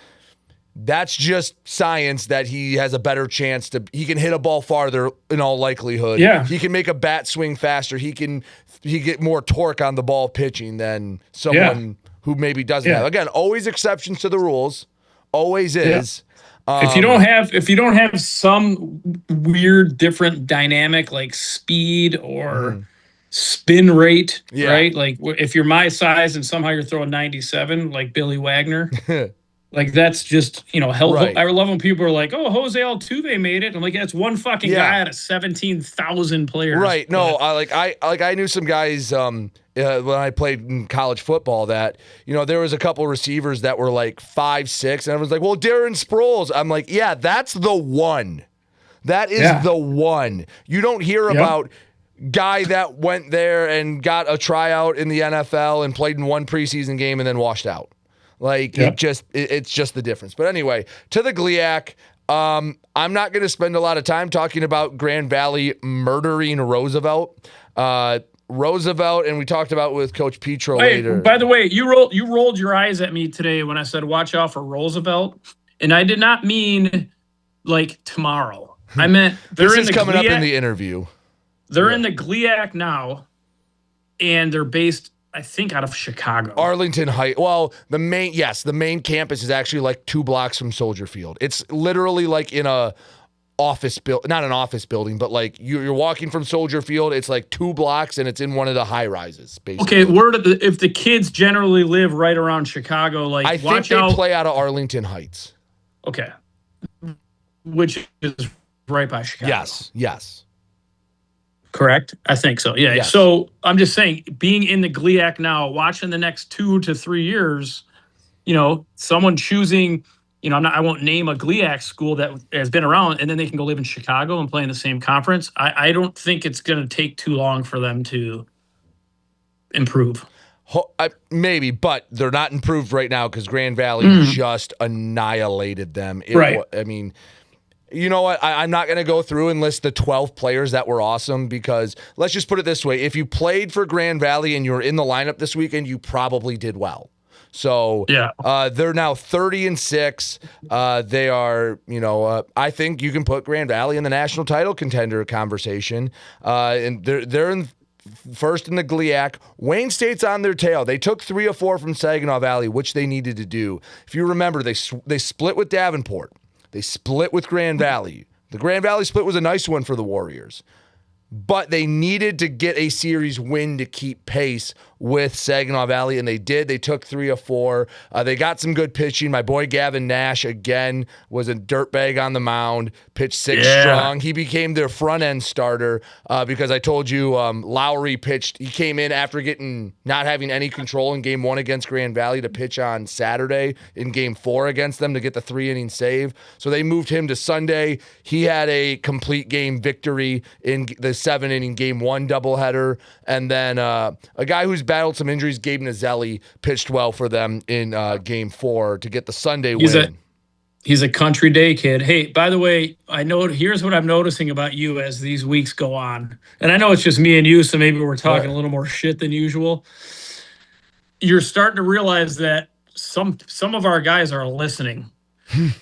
that's just science that he has a better chance he can hit a ball farther in all likelihood. Yeah. He can make a bat swing faster. He get more torque on the ball pitching than someone who maybe doesn't have. Again, always exceptions to the rules. Always is. If you don't have some weird different dynamic like speed or spin rate, right? Like if you're my size and somehow you're throwing 97 like Billy Wagner, like that's just, Right. I love when people are like, "Oh, Jose Altuve made it." I'm like, that's one fucking guy out of 17,000 players. Right. No, I knew some guys when I played in college football that, there was a couple receivers that were like 5'6", and everyone's like, well, Darren Sproles. I'm like, yeah, that's the one. That is the one. You don't hear about guy that went there and got a tryout in the NFL and played in one preseason game and then washed out. Like it's just the difference. But anyway, to the GLIAC, I'm not going to spend a lot of time talking about Grand Valley murdering Roosevelt. And we talked about with Coach Petro later. By the way, you rolled your eyes at me today when I said watch out for Roosevelt, and I did not mean like tomorrow. I meant this is coming up in the interview. They're in the GLIAC now, and they're based, I think, out of Chicago. Arlington Heights. Well, the main campus is actually like 2 blocks from Soldier Field. It's literally like in a not an office building, but like you're walking from Soldier Field. It's like 2 blocks, and it's in one of the high rises. Basically. Okay, if the kids generally live right around Chicago, like I think they play out of Arlington Heights. Okay, which is right by Chicago. Yes. Correct? I think so. Yeah. Yes. So I'm just saying, being in the GLIAC now, watching the next 2 to 3 years, someone choosing, I won't name a GLIAC school that has been around, and then they can go live in Chicago and play in the same conference. I don't think it's going to take too long for them to improve. Maybe, but they're not improved right now because Grand Valley just annihilated them. I mean, you know what? I'm not going to go through and list the 12 players that were awesome, because let's just put it this way. If you played for Grand Valley and you were in the lineup this weekend, you probably did well. So they're now 30-6. They are, I think you can put Grand Valley in the national title contender conversation. And they're in first in the GLIAC. Wayne State's on their tail. They took 3 or 4 from Saginaw Valley, which they needed to do. If you remember, they split with Davenport. They split with Grand Valley. The Grand Valley split was a nice one for the Warriors, but they needed to get a series win to keep pace with Saginaw Valley, and they did. They took 3 or 4. They got some good pitching. My boy Gavin Nash, again, was a dirtbag on the mound, pitched 6 strong. He became their front-end starter because I told you Lowry pitched. He came in after not having any control in Game 1 against Grand Valley to pitch on Saturday in Game 4 against them to get the 3-inning save. So they moved him to Sunday. He had a complete game victory in the 7-inning Game 1 doubleheader. And then a guy who's battled some injuries, Gabe Nazelli, pitched well for them in Game 4 to get the Sunday win. He's a country day kid. Hey, by the way, here's what I'm noticing about you as these weeks go on. And I know it's just me and you, so maybe we're talking a little more shit than usual. You're starting to realize that some of our guys are listening.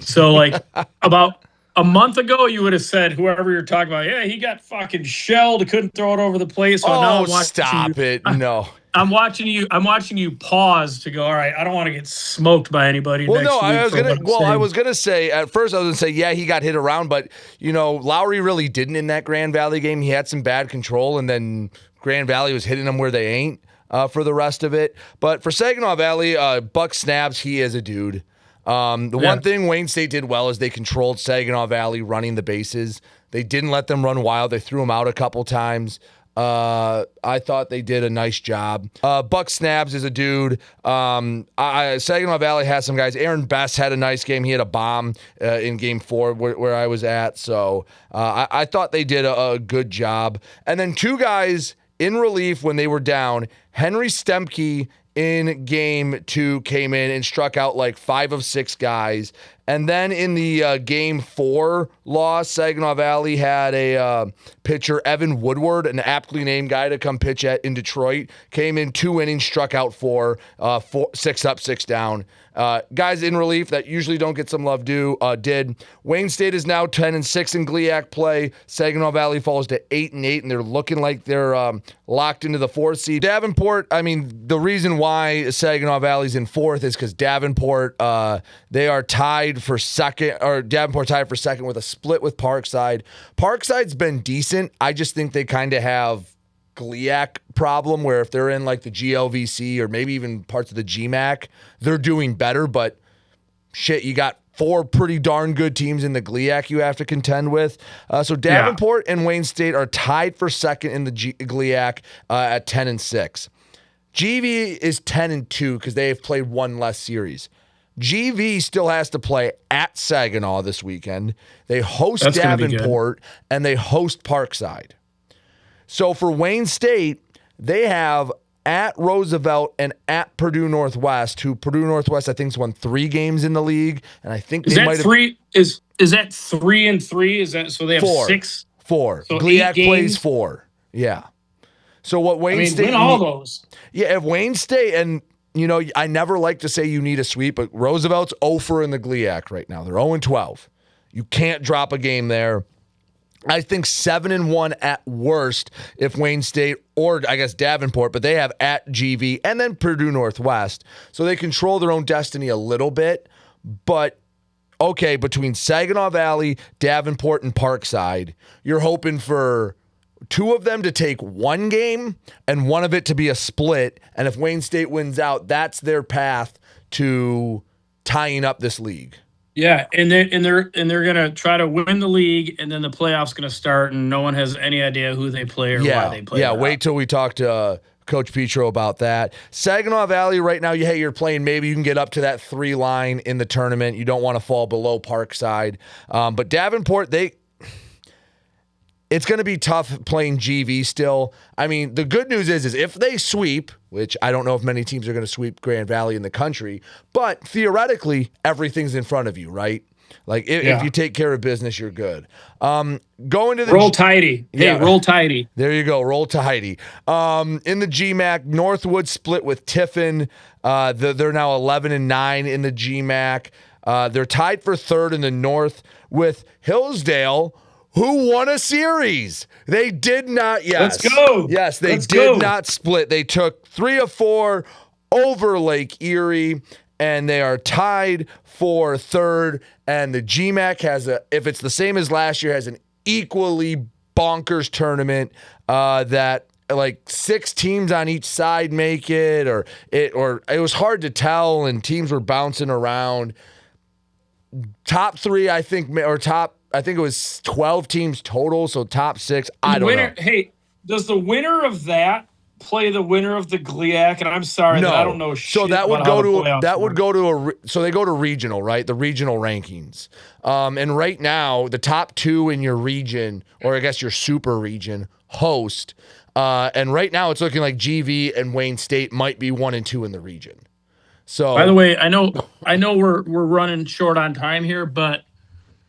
So like about a month ago, you would have said, whoever you're talking about, he got fucking shelled, couldn't throw it over the plate. So now I'm watching stop it. No. I'm watching you pause to go, all right, I don't want to get smoked by anybody Well, next no, week. I was gonna say at first I was gonna say yeah, he got hit around, but Lowry really didn't in that Grand Valley game. He had some bad control, and then Grand Valley was hitting him where they ain't for the rest of it. But for Saginaw Valley, Buck Snaps, he is a dude. One thing Wayne State did well is they controlled Saginaw Valley running the bases. They didn't let them run wild. They threw them out a couple times. I thought they did a nice job. Buck Snaps is a dude. Saginaw Valley has some guys. Aaron Best had a nice game. He had a bomb in game 4 where I was at. So I thought they did a good job. And then 2 guys in relief when they were down. Henry Stemke in game 2 came in and struck out like 5 of 6 guys. And then in the game 4 loss, Saginaw Valley had a pitcher, Evan Woodward, an aptly named guy to come pitch in Detroit. Came in 2 innings, struck out 4, 6 up, 6 down. Guys in relief that usually don't get some love did. Wayne State is now 10-6 in GLIAC play. Saginaw Valley falls to 8-8, and they're looking like they're locked into the 4th seed. Davenport, I mean, the reason why Saginaw Valley's in 4th is because Davenport, they are tied for second, or Davenport tied for second with a split with Parkside. Parkside's been decent. I just think they kind of have GLIAC problem where if they're in like the GLVC or maybe even parts of the GMAC, they're doing better. But shit, you got 4 pretty darn good teams in the GLIAC you have to contend with. So Davenport and Wayne State are tied for second in the GLIAC at 10-6. GV is 10-2 because they have played 1 less series. GV still has to play at Saginaw this weekend. They host Davenport and they host Parkside. So for Wayne State, they have at Roosevelt and at Purdue Northwest, who Purdue Northwest I think's won 3 games in the league, and I think they might have 3 is that 3-3? Is that so they have 4. 6? 4. So GLIAC plays 4. Yeah. So what Wayne State win all those. Yeah, if Wayne State and I never like to say you need a sweep, but Roosevelt's 0 in the GLIAC right now. They're 0-12. You can't drop a game there. I think 7-1 at worst if Wayne State or I guess Davenport, but they have at GV and then Purdue Northwest. So they control their own destiny a little bit. But okay, between Saginaw Valley, Davenport, and Parkside, you're hoping for 2 of them to take 1 game and 1 of it to be a split. And if Wayne State wins out, that's their path to tying up this league. Yeah, and they're gonna try to win the league, and then the playoffs gonna start, and no one has any idea who they play or why they play. Yeah, wait till we talk to Coach Petro about that. Saginaw Valley right now, you're playing. Maybe you can get up to that 3 line in the tournament. You don't want to fall below Parkside, but Davenport, it's going to be tough playing GV still. I mean, the good news is if they sweep, which I don't know if many teams are going to sweep Grand Valley in the country, but theoretically, everything's in front of you, right? Like, if you take care of business, you're good. Going to the roll tidy. Hey, roll tidy. There you go, roll tidy. In the GMAC, Northwood split with Tiffin. They're now 11-9 in the GMAC. They're tied for 3rd in the North with Hillsdale, who won a series. They did not, yes. Let's go. Yes, they did not split. They took 3 of 4 over Lake Erie, and they are tied for 3rd. And the GMAC has if it's the same as last year, has an equally bonkers tournament that like 6 teams on each side make it, or it was hard to tell, and teams were bouncing around. Top 3, I think, I think it was 12 teams total, so top 6. I don't know. Hey, does the winner of that play the winner of the GLIAC? And I'm sorry, no. I don't know shit. So that would go to so they go to regional, right? The regional rankings. And right now, the top 2 in your region, or I guess your super region, host. And right now, it's looking like GV and Wayne State might be 1 and 2 in the region. So, by the way, I know we're running short on time here, but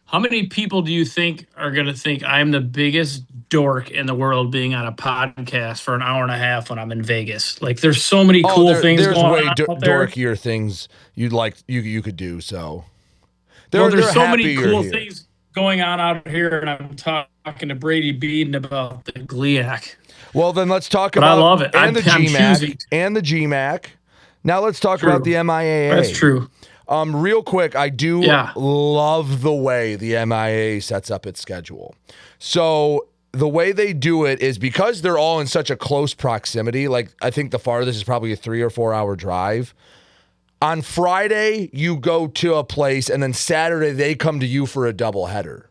how many people do you think are going to think I'm the biggest dork in the world being on a podcast for an hour and a half when I'm in Vegas? Like, there's so many cool things going on out there. There's way dorkier things you could do. So there's so many cool things. going on out here, and I'm talking to Brady Beaton about the GLIAC. Well, then let's talk But about I love it. and the I'm GMAC choosing. and the GMAC. Now let's talk True. about the MIAA. That's true. Real quick, I do love the way the MIAA sets up its schedule. So the way they do it is because they're all in such a close proximity. Like I think the farthest is probably a 3 or 4 hour drive. On Friday, you go to a place, and then Saturday they come to you for a doubleheader.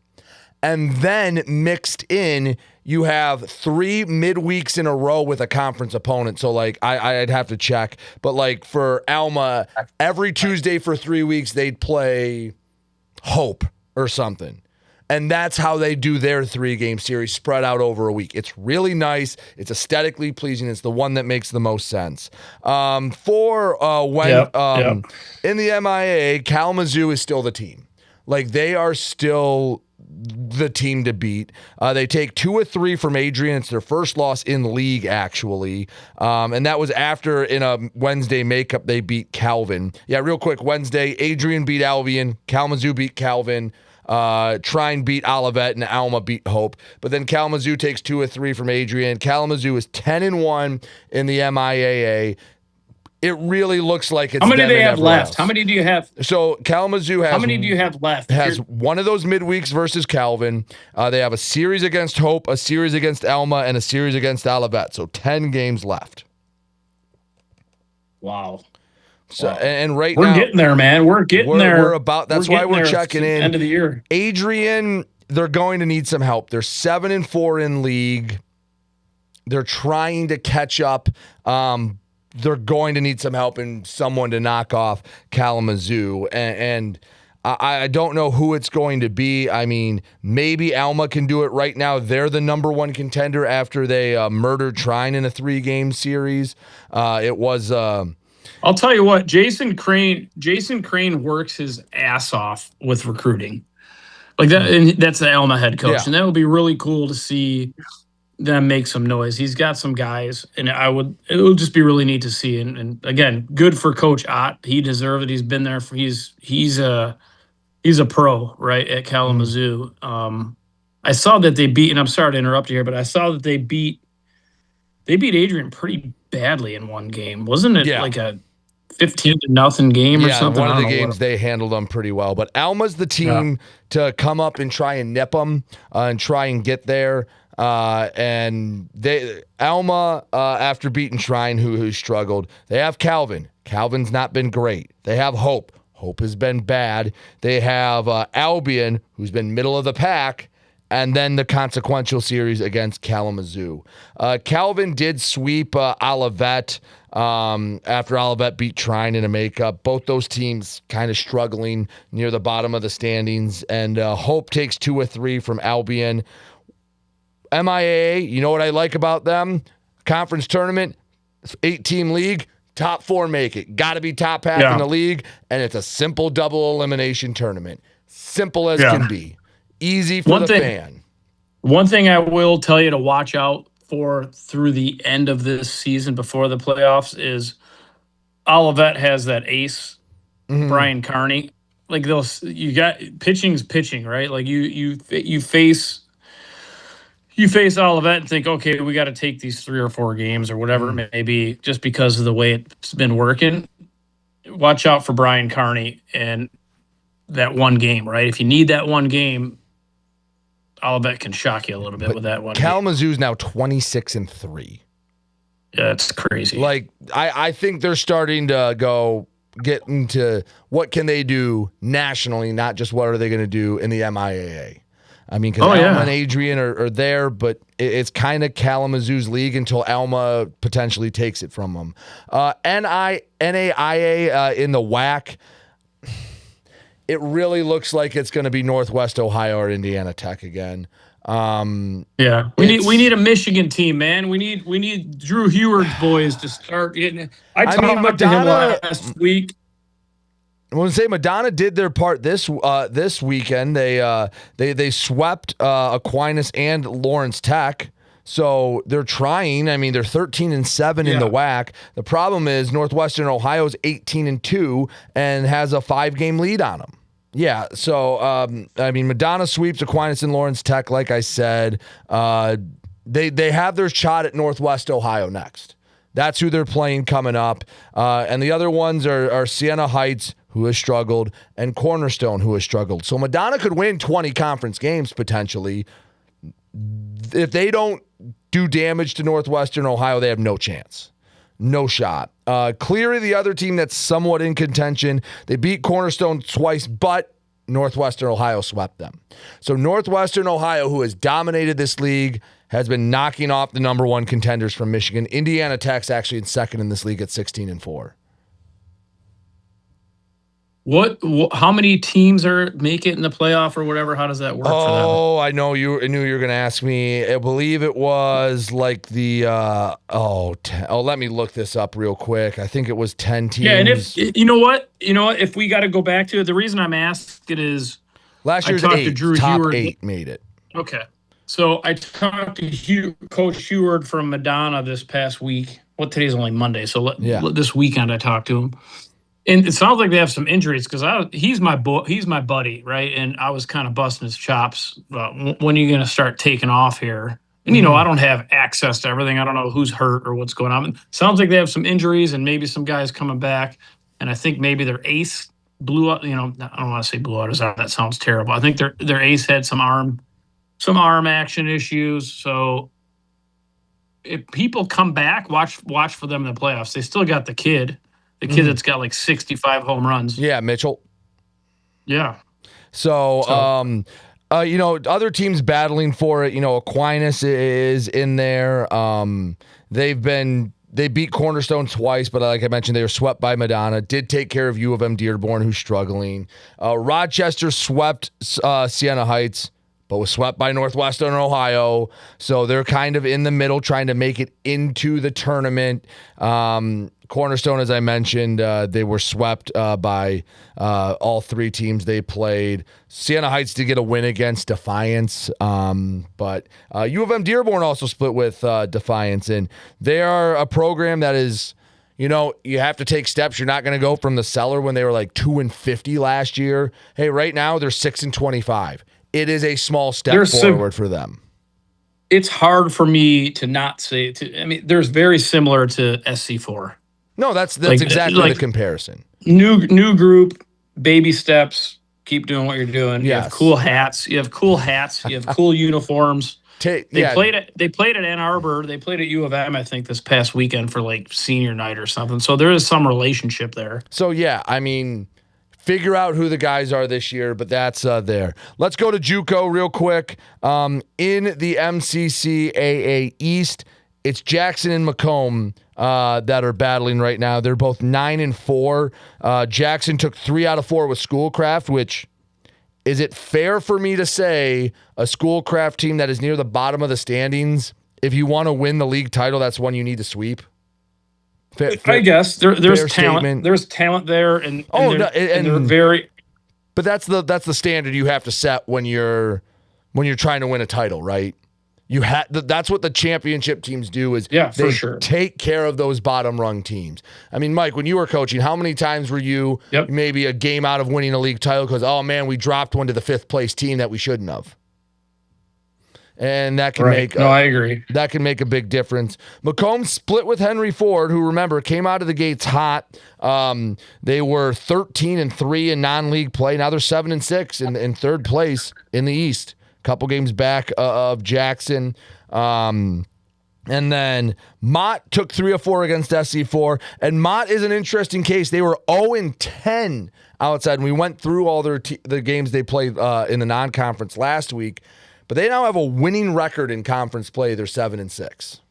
And then mixed in, you have 3 midweeks in a row with a conference opponent. So, like, I'd have to check. But, like, for Alma, every Tuesday for 3 weeks, they'd play Hope or something. And that's how they do their 3-game series spread out over a week. It's really nice. It's aesthetically pleasing. It's the one that makes the most sense. In the MIAA, Kalamazoo is still the team. Like, they are still the team to beat. They take 2 or 3 from Adrian. It's their first loss in league, actually. And that was after, in a Wednesday makeup, they beat Calvin. Yeah, real quick, Wednesday, Adrian beat Albion. Kalamazoo beat Calvin. Trine beat Olivet, and Alma beat Hope. But then Kalamazoo takes 2 or 3 from Adrian. Kalamazoo is 10-1 in the MIAA. It really looks like it's. How many do they have left? Else. How many do you have? So Kalamazoo has. How many do you have left? Has one of those midweeks versus Calvin. They have a series against Hope, a series against Alma, and a series against Olivet. So 10 games left. Wow. So and right we're now getting there, man. We're getting there. We're about. That's why we're checking in. End of the year. Adrian, they're going to need some help. They're 7-4 in league. They're trying to catch up. They're going to need some help and someone to knock off Kalamazoo. And I don't know who it's going to be. I mean, maybe Alma can do it right now. They're the number 1 contender after they murdered Trine in a 3-game series. It was. I'll tell you what, Jason Crane works his ass off with recruiting. Like that, and that's the Alma head coach. Yeah. And that would be really cool to see them make some noise. He's got some guys, and it would just be really neat to see. And again, good for Coach Ott. He deserves it. He's been there for he's a pro, right, at Kalamazoo. I saw that they beat, and I'm sorry to interrupt you here, but I saw that they beat Adrian pretty badly in one game. Wasn't it like a 15-0 game or something? One of the games they handled them pretty well. But Alma's the team to come up and try and nip them and try and get there. And Alma, after beating Trine, who struggled, they have Calvin. Calvin's not been great. They have Hope. Hope has been bad. They have Albion, who's been middle of the pack. And then the consequential series against Kalamazoo. Calvin did sweep Olivet after Olivet beat Trine in a makeup. Both those teams kind of struggling near the bottom of the standings. And Hope takes 2 or 3 from Albion. MIAA, you know what I like about them? Conference tournament, 8-team league, top 4 make it. Got to be top half in the league. And it's a simple double elimination tournament. Simple as can be. Easy for the fan. One thing I will tell you to watch out for through the end of this season before the playoffs is Olivet has that ace, Brian Carney. Like you got pitching's pitching, right? Like you face Olivet and think, okay, we got to take these 3 or 4 games or whatever it may be, just because of the way it's been working. Watch out for Brian Carney and that one game, right? If you need that one game, Olivet can shock you a little bit with that one. Kalamazoo's now 26-3. Yeah, it's crazy. Like, I think they're starting to get into what can they do nationally, not just what are they going to do in the MIAA. I mean, because Alma and Adrian are there, but it's kind of Kalamazoo's league until Alma potentially takes it from them. NAIA in the WAC, it really looks like it's going to be Northwest Ohio or Indiana Tech again. We need a Michigan team, man. We need Drew Heward's boys to start getting. I talked to him last week. I want to say Madonna did their part this weekend. They swept Aquinas and Lawrence Tech. So they're trying. I mean, they're 13-7 in the WAC. The problem is Northwestern Ohio's 18-2 and has a 5-game lead on them. Yeah, so, I mean, Madonna sweeps Aquinas and Lawrence Tech, like I said. They have their shot at Northwest Ohio next. That's who they're playing coming up. And the other ones are Siena Heights, who has struggled, and Cornerstone, who has struggled. So Madonna could win 20 conference games, potentially. If they don't do damage to Northwestern Ohio, they have no chance. No shot. Clearly, the other team that's somewhat in contention, they beat Cornerstone twice, but Northwestern Ohio swept them. So Northwestern Ohio, who has dominated this league, has been knocking off the number one contenders from Michigan. Indiana Tech's actually in second in this league at 16-4. What? How many teams make it in the playoff or whatever? How does that work for them? Oh, I knew you were going to ask me. I believe it was like the let me look this up real quick. I think it was 10 teams. Yeah, and if you know what, if we got to go back to it, the reason I'm asking is last year's top 8 made it. Okay, so I talked to Coach Heward from Madonna this past week. Well, today's only Monday, so this weekend I talked to him. And it sounds like they have some injuries because he's my buddy, right? And I was kind of busting his chops. When are you going to start taking off here? And, I don't have access to everything. I don't know who's hurt or what's going on. It sounds like they have some injuries and maybe some guys coming back. And I think maybe their ace blew up. I don't want to say blew out. That sounds terrible. I think their ace had some arm action issues. So if people come back, watch for them in the playoffs. They still got the kid. The kid that's got like 65 home runs. Yeah, Mitchell. Yeah. So other teams battling for it. Aquinas is in there. They beat Cornerstone twice, but like I mentioned, they were swept by Madonna. Did take care of U of M Dearborn, who's struggling. Rochester swept Siena Heights, but was swept by Northwestern Ohio. So they're kind of in the middle, trying to make it into the tournament. Cornerstone, as I mentioned, they were swept by all three teams they played. Siena Heights did get a win against Defiance, but U of M Dearborn also split with Defiance, and they are a program that is, you have to take steps. You're not going to go from the cellar when they were like 2-50 last year. Hey, right now they're 6-25. It is a small step forward for them. It's hard for me to not say. There's very similar to SC4. No, that's exactly the comparison. New group, baby steps. Keep doing what you're doing. Yes. You have cool hats. You have cool uniforms. They played at Ann Arbor. They played at U of M, I think, this past weekend for like senior night or something. So there is some relationship there. So yeah, figure out who the guys are this year, but that's there. Let's go to JUCO real quick. In the MCCAA East, it's Jackson and Macomb that are battling right now. They're both 9-4. Jackson took 3 out of 4 with Schoolcraft, which, is it fair for me to say a Schoolcraft team that is near the bottom of the standings, if you want to win the league title, that's one you need to sweep? I guess there's talent. Statement. There's talent there, and they're very. But that's the standard you have to set when you're trying to win a title, right? That's what the championship teams do is for sure. Take care of those bottom rung teams. Mike, when you were coaching, how many times were you maybe a game out of winning a league title because, oh man, we dropped one to the 5th place team that we shouldn't have? And that can I agree. That can make a big difference. Macomb split with Henry Ford, who, remember, came out of the gates hot. They were 13-3 in non-league play. Now they're 7-6 in 3rd place in the East. Couple games back of Jackson. And then Mott took 3 of 4 against SC4. And Mott is an interesting case. They were 0-10 outside. And we went through all the games they played in the non-conference last week. But they now have a winning record in conference play. They're 7-6.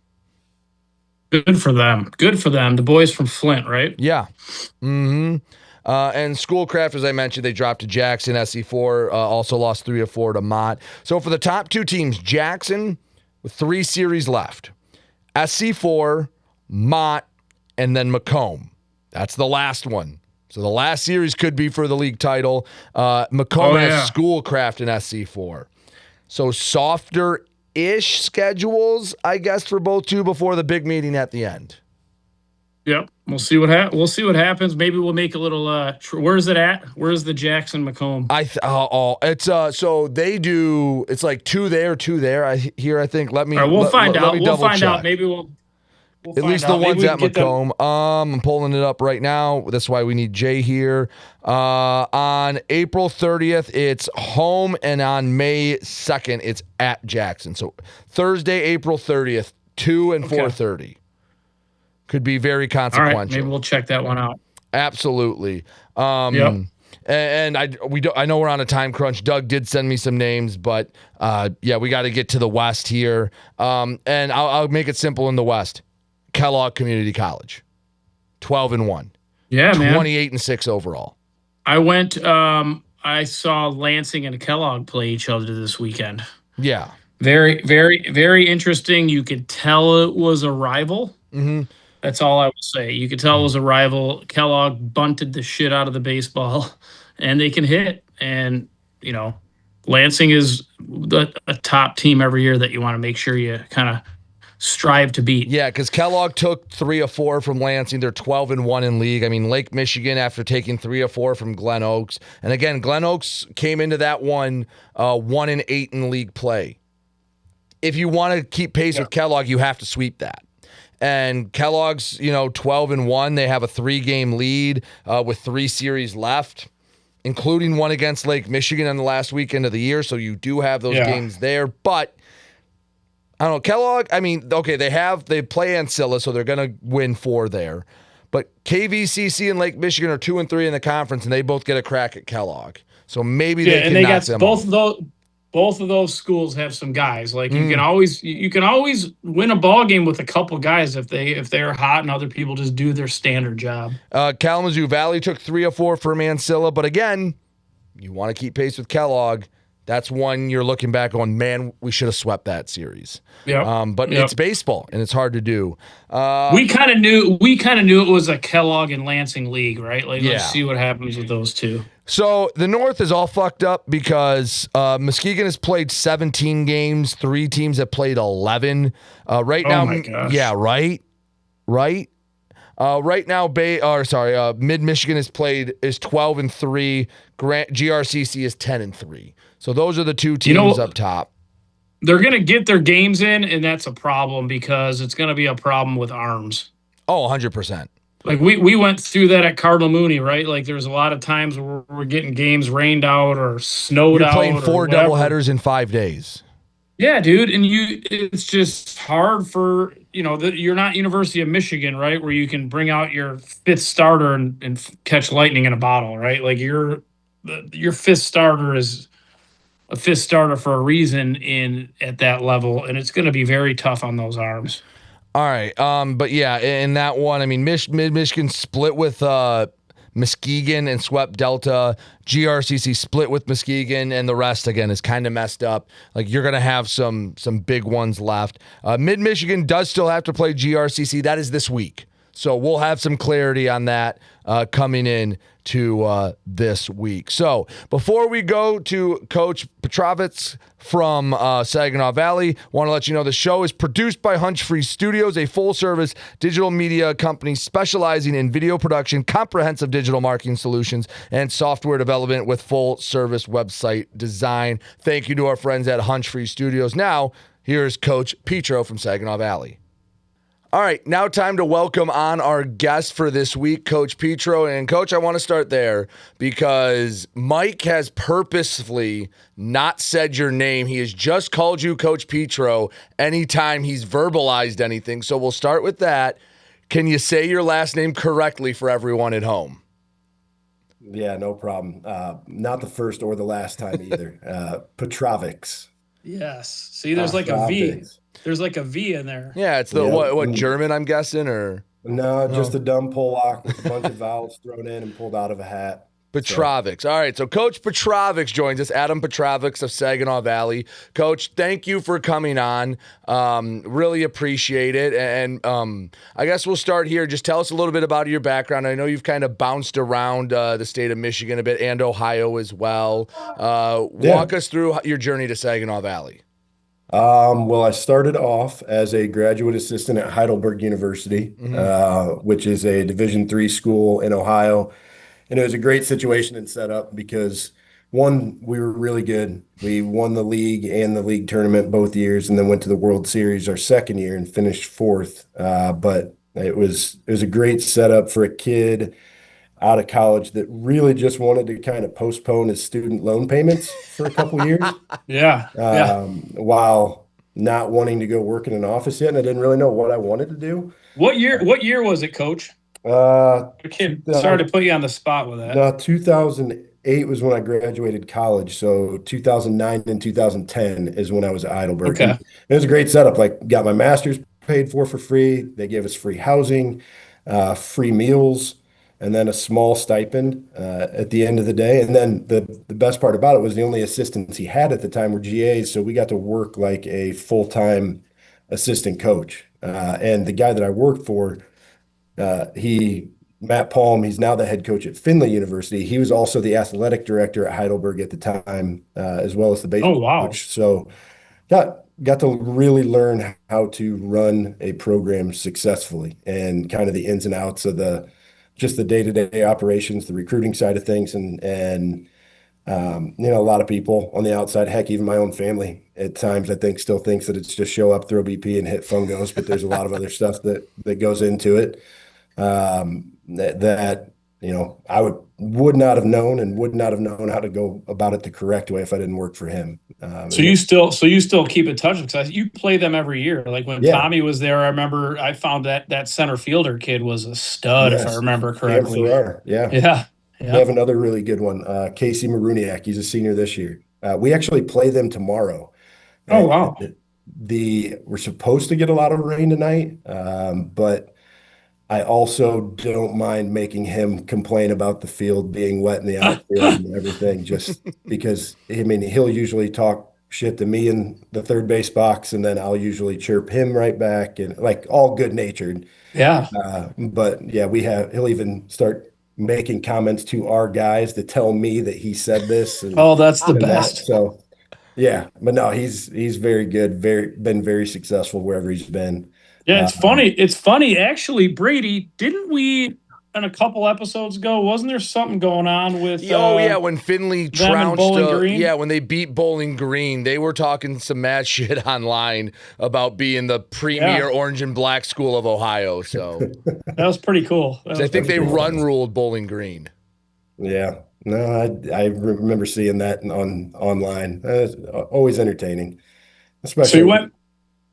Good for them. The boys from Flint, right? Yeah. Mm-hmm. And Schoolcraft, as I mentioned, they dropped to Jackson. SC4 also lost 3 of 4 to Mott. So for the top 2 teams, Jackson with 3 series left. SC4, Mott, and then Macomb. That's the last one. So the last series could be for the league title. Macomb has Schoolcraft and SC4. So softer-ish schedules, I guess, for both 2 before the big meeting at the end. Yep. We'll see what happens. Maybe we'll make a little. Where's it at? Where's the Jackson Macomb? It's so they do. It's like two there, two there. I think. Let me. All right, we'll find out. Let me We'll double find check. out. Maybe we'll At find least out. the ones Maybe we at can get them- Macomb. I'm pulling it up right now. That's why we need Jay here. On April 30th, it's home, and on May 2nd, it's at Jackson. So Thursday, April 30th, 2 and 4:30. Could be very consequential. All right, maybe we'll check that one out. Absolutely. Yep. And I know we're on a time crunch. Doug did send me some names, but yeah, we got to get to the West here. And I'll make it simple in the West. Kellogg Community College, 12-1. Yeah, man. 28-6 overall. I went. I saw Lansing and Kellogg play each other this weekend. Yeah. Very, very, very interesting. You could tell it was a rival. Mm-hmm. That's all I will say. You could tell it was a rival. Kellogg bunted the shit out of the baseball, and they can hit. And, Lansing is a top team every year that you want to make sure you kind of strive to beat. Yeah, because Kellogg took 3 of 4 from Lansing. They're 12-1 in league. I mean, Lake Michigan after taking 3 of 4 from Glen Oaks. And again, Glen Oaks came into that one 1-8 in league play. If you want to keep pace with Kellogg, you have to sweep that. And Kellogg's, 12-1. They have a 3-game lead with 3 series left, including one against Lake Michigan on the last weekend of the year. So you do have those games there. But I don't know, Kellogg, I mean, okay, they play Ancilla, so they're going to win 4 there. But KVCC and Lake Michigan are 2 and 3 in the conference, and they both get a crack at Kellogg. So maybe they can knock them off. Both of those schools have some guys. Like you can always win a ball game with a couple guys if they're hot and other people just do their standard job. Kalamazoo Valley took 3 of 4 from Ancilla, but again, you want to keep pace with Kellogg. That's one you're looking back on, man, we should have swept that series. But it's baseball, and it's hard to do. We kind of knew it was a Kellogg and Lansing league, right? Like, let's see what happens with those two. So the North is all fucked up because Muskegon has played 17 games. 3 teams have played 11. Right now, my gosh. Yeah, right. Right now, Mid Michigan is 12-3. GRCC is 10-3. So those are the 2 teams up top. They're gonna get their games in, and that's a problem because it's gonna be a problem with arms. Oh, 100%. Like we went through that at Cardinal Mooney, right? Like there's a lot of times where we're getting games rained out or snowed out. You're playing 4 doubleheaders in 5 days. Yeah, dude, and it's just hard for you're not University of Michigan, right? Where you can bring out your 5th starter and catch lightning in a bottle, right? Like your 5th starter is a 5th starter for a reason at that level, and it's going to be very tough on those arms. All right, but yeah, in that one, I mean, Mid-Michigan split with Muskegon and swept Delta. GRCC split with Muskegon, and the rest, again, is kind of messed up. Like, you're going to have some big ones left. Mid-Michigan does still have to play GRCC. That is this week. So we'll have some clarity on that coming in to this week. So before we go to Coach Piotrowicz from Saginaw Valley, want to let you know the show is produced by Hunch Free Studios, a full-service digital media company specializing in video production, comprehensive digital marketing solutions, and software development with full-service website design. Thank you to our friends at Hunch Free Studios. Now, here's Coach Petro from Saginaw Valley. All right, now time to welcome on our guest for this week, Coach Petro. And Coach, I want to start there because Mike has purposefully not said your name. He has just called you Coach Petro anytime he's verbalized anything. So we'll start with that. Can you say your last name correctly for everyone at home? Yeah, no problem. Not the first or the last time either. Piotrowicz. Yes. See, there's like a V. There's like a V in there. Yeah, it's the what German, I'm guessing, or no, just a dumb Polak with a bunch of vowels thrown in and pulled out of a hat. Piotrowicz. All right, so Coach Piotrowicz joins us, Adam Piotrowicz of Saginaw Valley. Coach, thank you for coming on. Really appreciate it. And I guess we'll start here. Just tell us a little bit about your background. I know you've kind of bounced around the state of Michigan a bit and Ohio as well. Walk us through your journey to Saginaw Valley. Well, I started off as a graduate assistant at Heidelberg University, Hmm. which is a Division III school in Ohio. And it was a great situation and setup because one, we were really good. We won the league and the league tournament both years, and then went to the World Series our second year and finished fourth. But it was a great setup for a kid out of college that really just wanted to kind of postpone his student loan payments for a couple years, Yeah. Yeah. while not wanting to go work in an office yet. And I didn't really know what I wanted to do. What year was it, Coach? Okay, sorry to put you on the spot with that. 2008 was when I graduated college. So 2009 and 2010 is when I was at Heidelberg. And Okay. it was a great setup. Like, got my master's paid for free. They gave us free housing, free meals, and then a small stipend at the end of the day. And then the best part about it was the only assistants he had at the time were GAs. So we got to work like a full-time assistant coach. And the guy that I worked for, he Matt Palm, he's now the head coach at Findlay University. He was also the athletic director at Heidelberg at the time, as well as the Oh, baseball wow. coach. So got to really learn how to run a program successfully and kind of the ins and outs of the day-to-day operations, the recruiting side of things, and a lot of people on the outside, heck, even my own family at times, I think, still thinks that it's just show up, throw BP, and hit fungos, but there's a lot of other stuff that goes into it, that I would not have known and would not have known how to go about it the correct way if I didn't work for him. So you still keep in touch because you play them every year. Like when Yeah, Tommy was there, I remember I found that center fielder kid was a stud, if I yes, remember Cam correctly. Farrar, yeah. Yeah. We Yeah. have another really good one, Casey Maruniak. He's a senior this year. We actually play them tomorrow. Oh, And wow. we're supposed to get a lot of rain tonight, but I also don't mind making him complain about the field being wet in the outfield and everything, just because, I mean, he'll usually talk shit to me in the third base box, and then I'll usually chirp him right back, and like, all good natured. Yeah. But yeah, he'll even start making comments to our guys to tell me that he said this Oh, that's the and that. best. So yeah, but no, he's very good, been very successful wherever he's been. Yeah, it's Um, funny. It's funny, actually, Brady, didn't we in a couple episodes ago, wasn't there something going on with Oh yeah, when Finley them and trounced, Bowling Green? when they beat Bowling Green, they were talking some mad shit online about being the Yeah, premier orange and black school of Ohio. So that was pretty cool. That 'cause I was think pretty they pretty cool. run fun. ruled Bowling Green. Yeah, no, I remember seeing that on online. Always entertaining, So especially you when, went,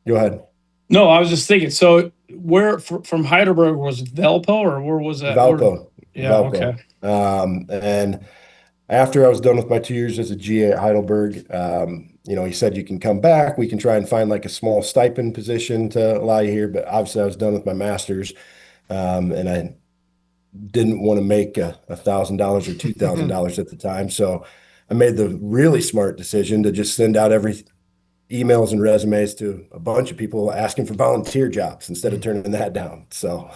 go ahead. no, I was just thinking, so where from Heidelberg was Valpo or where was that? Where, Valpo, yeah, okay. Valpo. And after I was done with my 2 years as a GA at Heidelberg, he said, you can come back. We can try and find like a small stipend position to allow you here. But obviously, I was done with my master's, and I didn't want to make $1,000 or $2,000 at the time. So I made the really smart decision to just send out every emails and resumes to a bunch of people asking for volunteer jobs instead of turning that down. So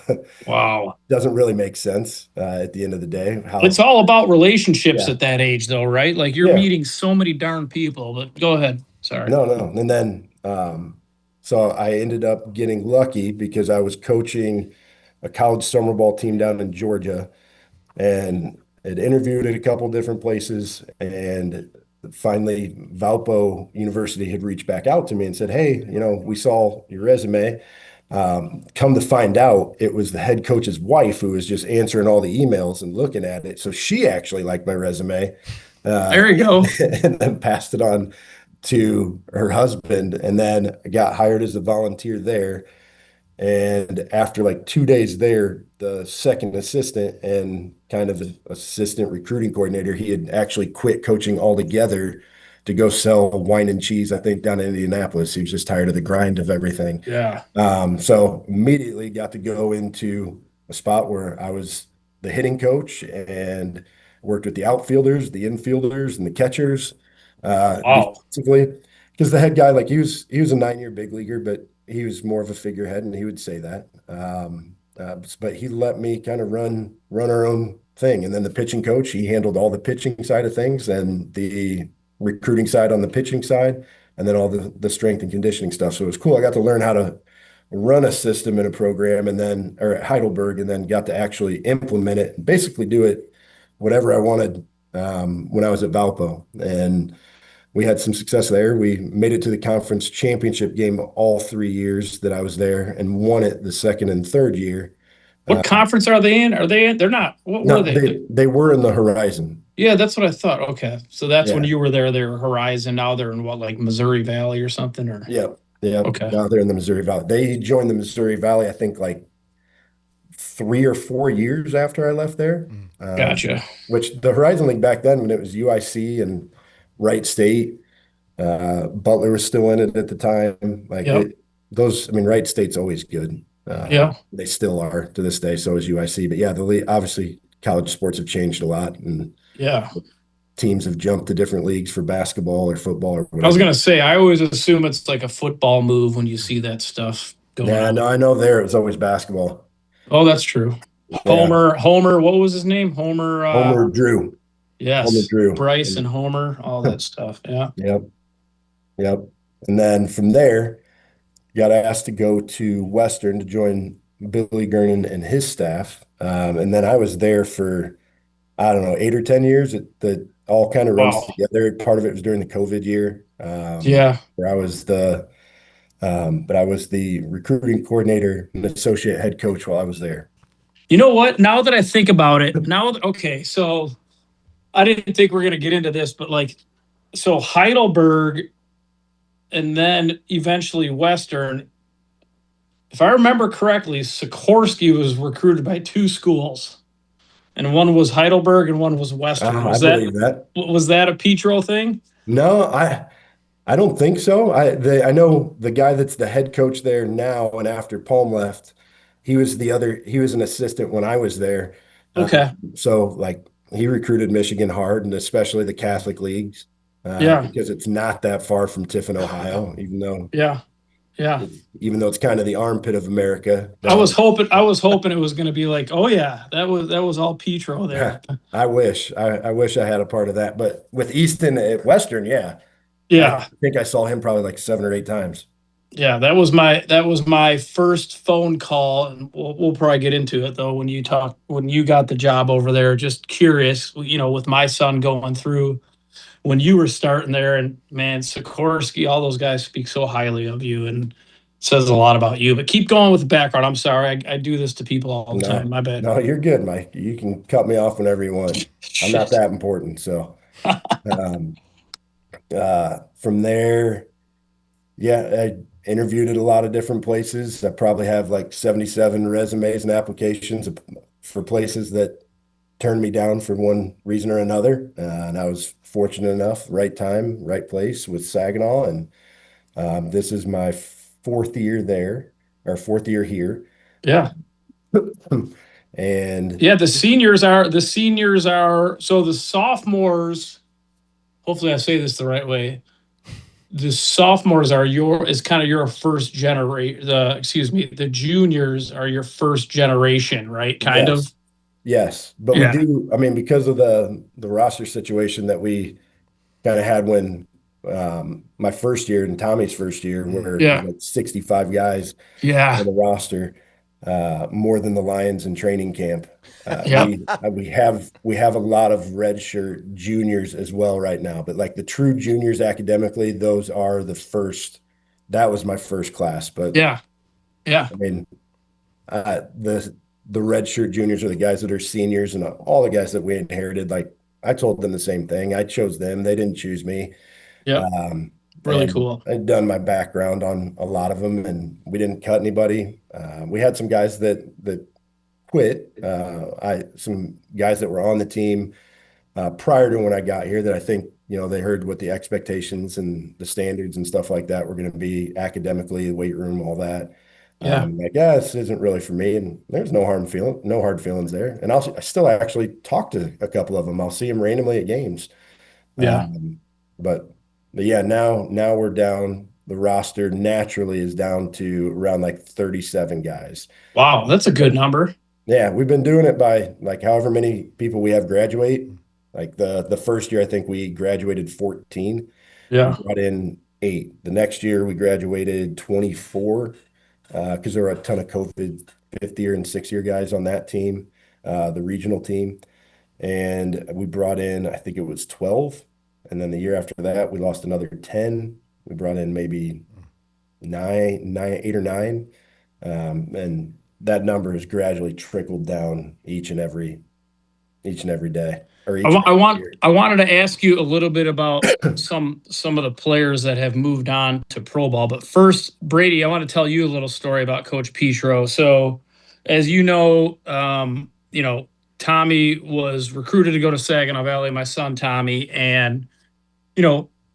Wow. doesn't really make sense at the end of the day. It's all about relationships Yeah, at that age, though, right? Like you're yeah, meeting so many darn people. But go ahead. Sorry. no. And then, so I ended up getting lucky because I was coaching a college summer ball team down in Georgia, and had interviewed at a couple different places, and finally Valpo University had reached back out to me and said, hey, we saw your resume. Come to find out, it was the head coach's wife who was just answering all the emails and looking at it. So she actually liked my resume, uh, There you go. and then passed it on to her husband, and then got hired as a volunteer there. And after like 2 days there, the second assistant and kind of the assistant recruiting coordinator, he had actually quit coaching altogether to go sell wine and cheese, I think, down in Indianapolis. He was just tired of the grind of everything. Yeah. So immediately got to go into a spot where I was the hitting coach and worked with the outfielders, the infielders, and the catchers, Wow. defensively. Because the head guy, like, he was a 9 year big leaguer, but he was more of a figurehead, and he would say that. But he let me kind of run our own thing. And then the pitching coach, he handled all the pitching side of things and the recruiting side on the pitching side. and then all the strength and conditioning stuff. So it was cool. I got to learn how to run a system in a program or at Heidelberg, and then got to actually implement it and basically do it whatever I wanted when I was at Valpo. And we had some success there. We made it to the conference championship game all 3 years that I was there and won it the second and third year. What conference are they in? Are they in? They're not. What No, were they? they were in the Horizon. Yeah, that's what I thought. Okay. So that's when Yeah. you were there. They were Horizon. Now they're in what, like Missouri Valley or something? Or Yeah. Yeah. Okay. Now they're in the Missouri Valley. They joined the Missouri Valley, I think, like 3 or 4 years after I left there. Gotcha. Which the Horizon League back then, when it was UIC and Wright State, Butler was still in it at the time. Like Yep. I mean, Wright State's always good. Yeah. They still are to this day. So is UIC. But yeah, the league, obviously college sports have changed a lot, and Yeah. teams have jumped to different leagues for basketball or football or whatever. I was gonna say, I always assume it's like a football move when you see that stuff going Yeah, on. no, I know there it was always basketball. Oh, that's true. Yeah. Homer, what was his name? Homer Drew. yes. Homer Drew. Bryce and Homer, all that stuff. Yeah. Yep. And then from there, got asked to go to Western to join Billy Gernon and his staff. And then I was there for, I don't know, 8 or 10 years. That all kind of runs Wow. together. Part of it was during the COVID year. Yeah. Where I was but I was the recruiting coordinator and associate head coach while I was there. You know what? Now that I think about it, okay, so I didn't think we are going to get into this, but so Heidelberg and then eventually Western, if I remember correctly, Sikorsky was recruited by 2 schools, and one was Heidelberg and one was Western. I believe that. Was that a Petro thing? No, I don't think so. I know the guy that's the head coach there now, and after Palm left, he was an assistant when I was there. Okay. So like he recruited Michigan hard, and especially the Catholic leagues. Because it's not that far from Tiffin, Ohio, even though it's kind of the armpit of America. I was hoping it was going to be like, oh yeah, that was all Petro there. I wish I had a part of that. But with Easton at Western, yeah. Yeah. I think I saw him probably like 7 or 8 times. Yeah, that was my first phone call, and we'll probably get into it though when you got the job over there. Just curious, with my son going through when you were starting there, and man, Sikorsky, all those guys speak so highly of you and says a lot about you. But keep going with the background. I'm sorry, I do this to people all the time. My bad. No, you're good, Mike. You can cut me off whenever you want. I'm not that important. So from there, I interviewed at a lot of different places. I probably have like 77 resumes and applications for places that turned me down for one reason or another. And I was fortunate enough, right time, right place with Saginaw. And this is my 4th year there, or 4th year here. Yeah. And yeah, the seniors are so the sophomores, hopefully I say this the right way. The sophomores is kind of your first generation. The juniors are your first generation, right? Kind of. Yes, but we do. I mean, because of the roster situation that we kind of had when my first year and Tommy's first year, where we had 65 guys on the roster, more than the Lions in training camp. We have a lot of redshirt juniors as well right now, but like the true juniors academically, those are the first. That was my first class, but I mean, the redshirt juniors are the guys that are seniors, and all the guys that we inherited. Like I told them the same thing. I chose them; they didn't choose me. Yeah, really cool. I'd done my background on a lot of them, and we didn't cut anybody. We had some guys that quit. Some guys that were on the team prior to when I got here that I think they heard what the expectations and the standards and stuff like that were going to be academically, the weight room, all that. This isn't really for me, and there's no hard feelings there. And I still actually talk to a couple of them. I'll see them randomly at games. But yeah, now we're down. The roster naturally is down to around like 37 guys. Wow, that's a good number. Yeah, we've been doing it by like however many people we have graduate. Like the first year, I think we graduated 14. Yeah. We brought in 8. The next year we graduated 24 because there were a ton of COVID fifth year and sixth year guys on that team, the regional team. And we brought in, I think it was 12. And then the year after that, we lost another 10. We brought in maybe 8 or 9. And that number has gradually trickled down each and every day or each and every year. I wanted to ask you a little bit about some of the players that have moved on to pro ball. But first, Brady, I want to tell you a little story about Coach Piotrowicz. So, as you know, Tommy was recruited to go to Saginaw Valley, my son Tommy, and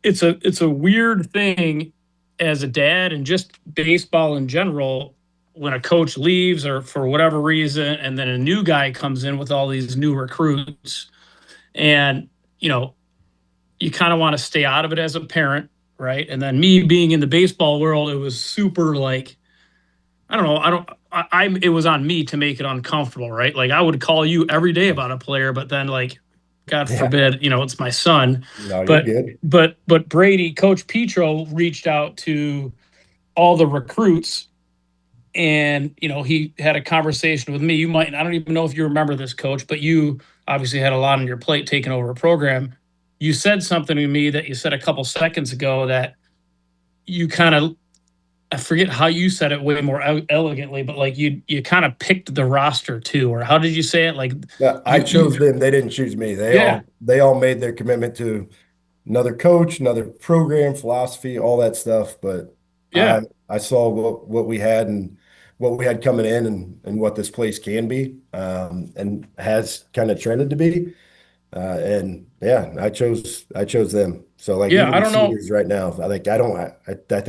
it's a weird thing as a dad and just baseball in general when a coach leaves or for whatever reason, and then a new guy comes in with all these new recruits, and you kind of want to stay out of it as a parent, right? And then me being in the baseball world, it was super like, I don't know, it was on me to make it uncomfortable, right? Like I would call you every day about a player, but then like, God forbid, it's my son. No, you're But good. but Brady, Coach Petro reached out to all the recruits, and he had a conversation with me. I don't even know if you remember this, Coach, but you obviously had a lot on your plate taking over a program. You said something to me that you said a couple seconds ago that you kind of, I forget how you said it way more elegantly, but like you kind of picked the roster too, or how did you say it? Like I chose them. They didn't choose me. They all made their commitment to another coach, another program, philosophy, all that stuff. But yeah, I saw what we had and what we had coming in and what this place can be, and has kind of trended to be. And yeah, I chose them. So like yeah. even I the don't know. seniors right now, I think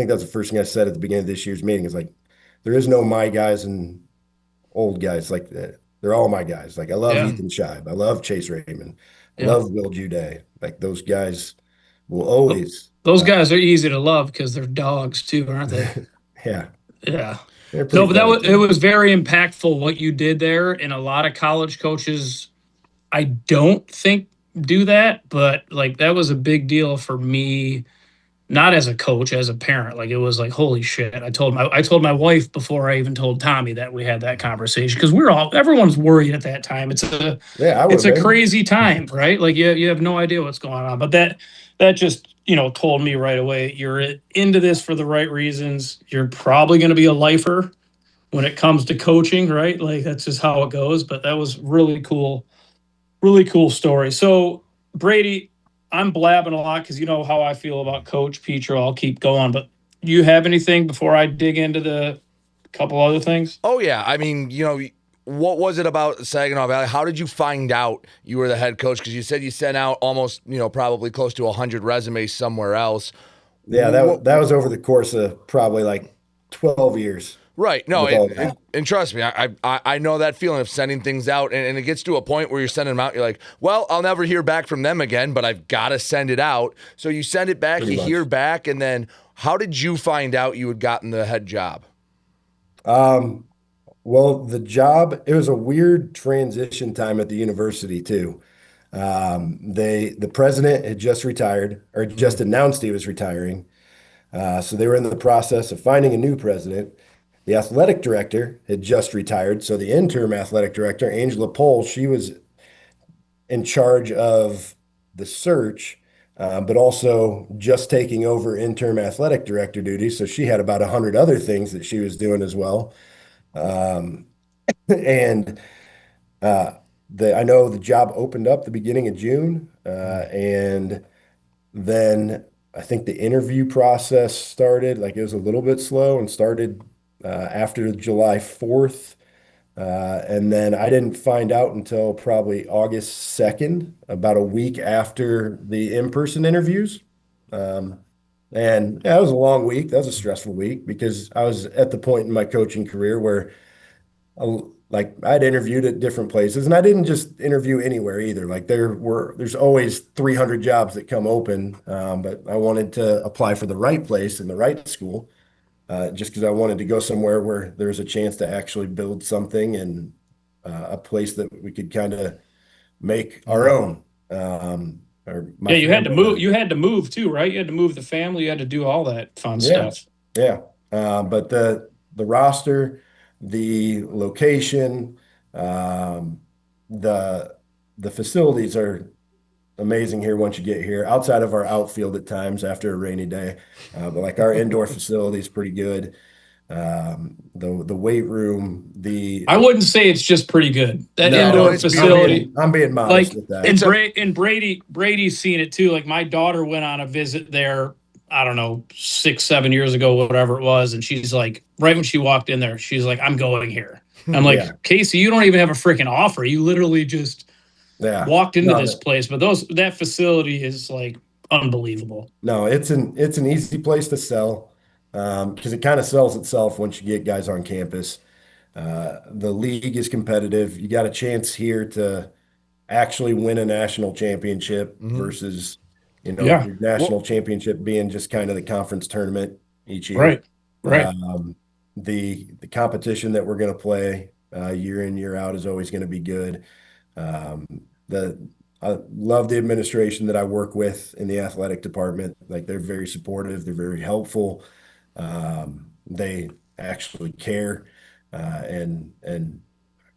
that's the first thing I said at the beginning of this year's meeting is like, there is no my guys and old guys like that. They're all my guys. Like I love Yeah, Ethan Scheib. I love Chase Raymond. I yeah. love Will Juday. Like those guys will always, Those guys are easy to love because they're dogs too, aren't they? yeah, Yeah. they're No, pretty but funny it too. was very impactful what you did there, and a lot of college coaches I don't think do that, but like that was a big deal for me, not as a coach, as a parent. Like it was like holy shit. I told my wife before I even told Tommy that we had that conversation because everyone's worried at that time. Yeah, I would It's have a been. crazy time, right? Like you have no idea what's going on. But that just, told me right away, you're into this for the right reasons. You're probably going to be a lifer when it comes to coaching, right? Like that's just how it goes. But that was really cool story. So Brady, I'm blabbing a lot because you know how I feel about Coach Petro. I'll keep going, but do you have anything before I dig into the couple other things? Oh yeah, I mean, what was it about Saginaw Valley? How did you find out you were the head coach? Because you said you sent out almost, probably close to 100 resumes somewhere else. Yeah, What, that was over the course of probably like 12 years right? No, with all that. and trust me, I know that feeling of sending things out, and it gets to a point where you're sending them out. You're like, well, I'll never hear back from them again, but I've got to send it out. So you send it back, Pretty you hear much. back, and then how did you find out you had gotten the head job? Um, well, it was a weird transition time at the university too. The president had just retired or just announced he was retiring. So they were in the process of finding a new president. The athletic director had just retired. So the interim athletic director, Angela Pohl, she was in charge of the search, but also just taking over interim athletic director duties. So she had about 100 other things that she was doing as well. Um, and I know the job opened up the beginning of June, and then I think the interview process started, like it was a little bit slow and started after July 4th. And then I didn't find out until probably August 2nd, about a week after the in-person interviews. Um, and yeah, it was a long week. That was a stressful week because I was at the point in my coaching career where like I'd interviewed at different places, and I didn't just interview anywhere either. Like there's always 300 jobs that come open, but I wanted to apply for the right place in the right school, just because I wanted to go somewhere where there's a chance to actually build something and a place that we could kind of make our own. or my Yeah, you had to family. move. You had to move too, right? You had to move the family. You had to do all that fun Yeah, stuff. yeah. But the roster, the location, um, the the facilities are amazing here once you get here. Outside of our outfield at times after a rainy day, but like our indoor facility is pretty good. The weight room, the I wouldn't say it's just pretty good. That no, indoor it's facility, I'm being modest like with that. and It's a Brady's seen it too. Like my daughter went on a visit there, I don't know, 6, 7 years ago, whatever it was, and she's like, right when she walked in there, she's like, I'm going here. I'm Yeah, like, Casey, you don't even have a freaking offer. You literally just yeah. walked into No, this place. But that facility is like unbelievable. no, it's an easy place to sell because it kind of sells itself once you get guys on campus. The league is competitive. You got a chance here to actually win a national championship Mhm. versus, Yeah. your national Well, championship being just kind of the conference tournament each year. Right. Right. Um, the competition that we're going to play year in, year out is always going to be good. Um, the I love the administration that I work with in the athletic department. Like they're very supportive, they're very helpful. They actually care and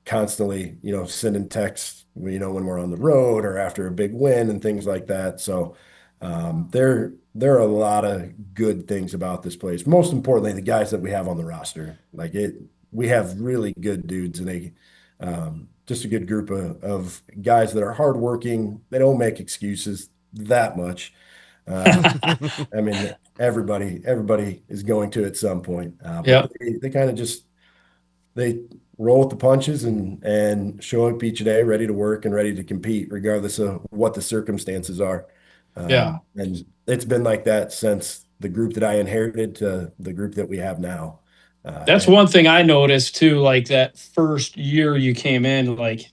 constantly, sending texts, when we're on the road or after a big win and things like that. So there are a lot of good things about this place. Most importantly, the guys that we have on the roster. We have really good dudes, and just a good group of guys that are hardworking. They don't make excuses that much. I mean, everybody is going to at some point, but Yeah. they kind of just they roll with the punches and show up each day ready to work and ready to compete, regardless of what the circumstances are. Yeah. And it's been like that since the group that I inherited to the group that we have now. That's And one thing I noticed too. Like that first year you came in, like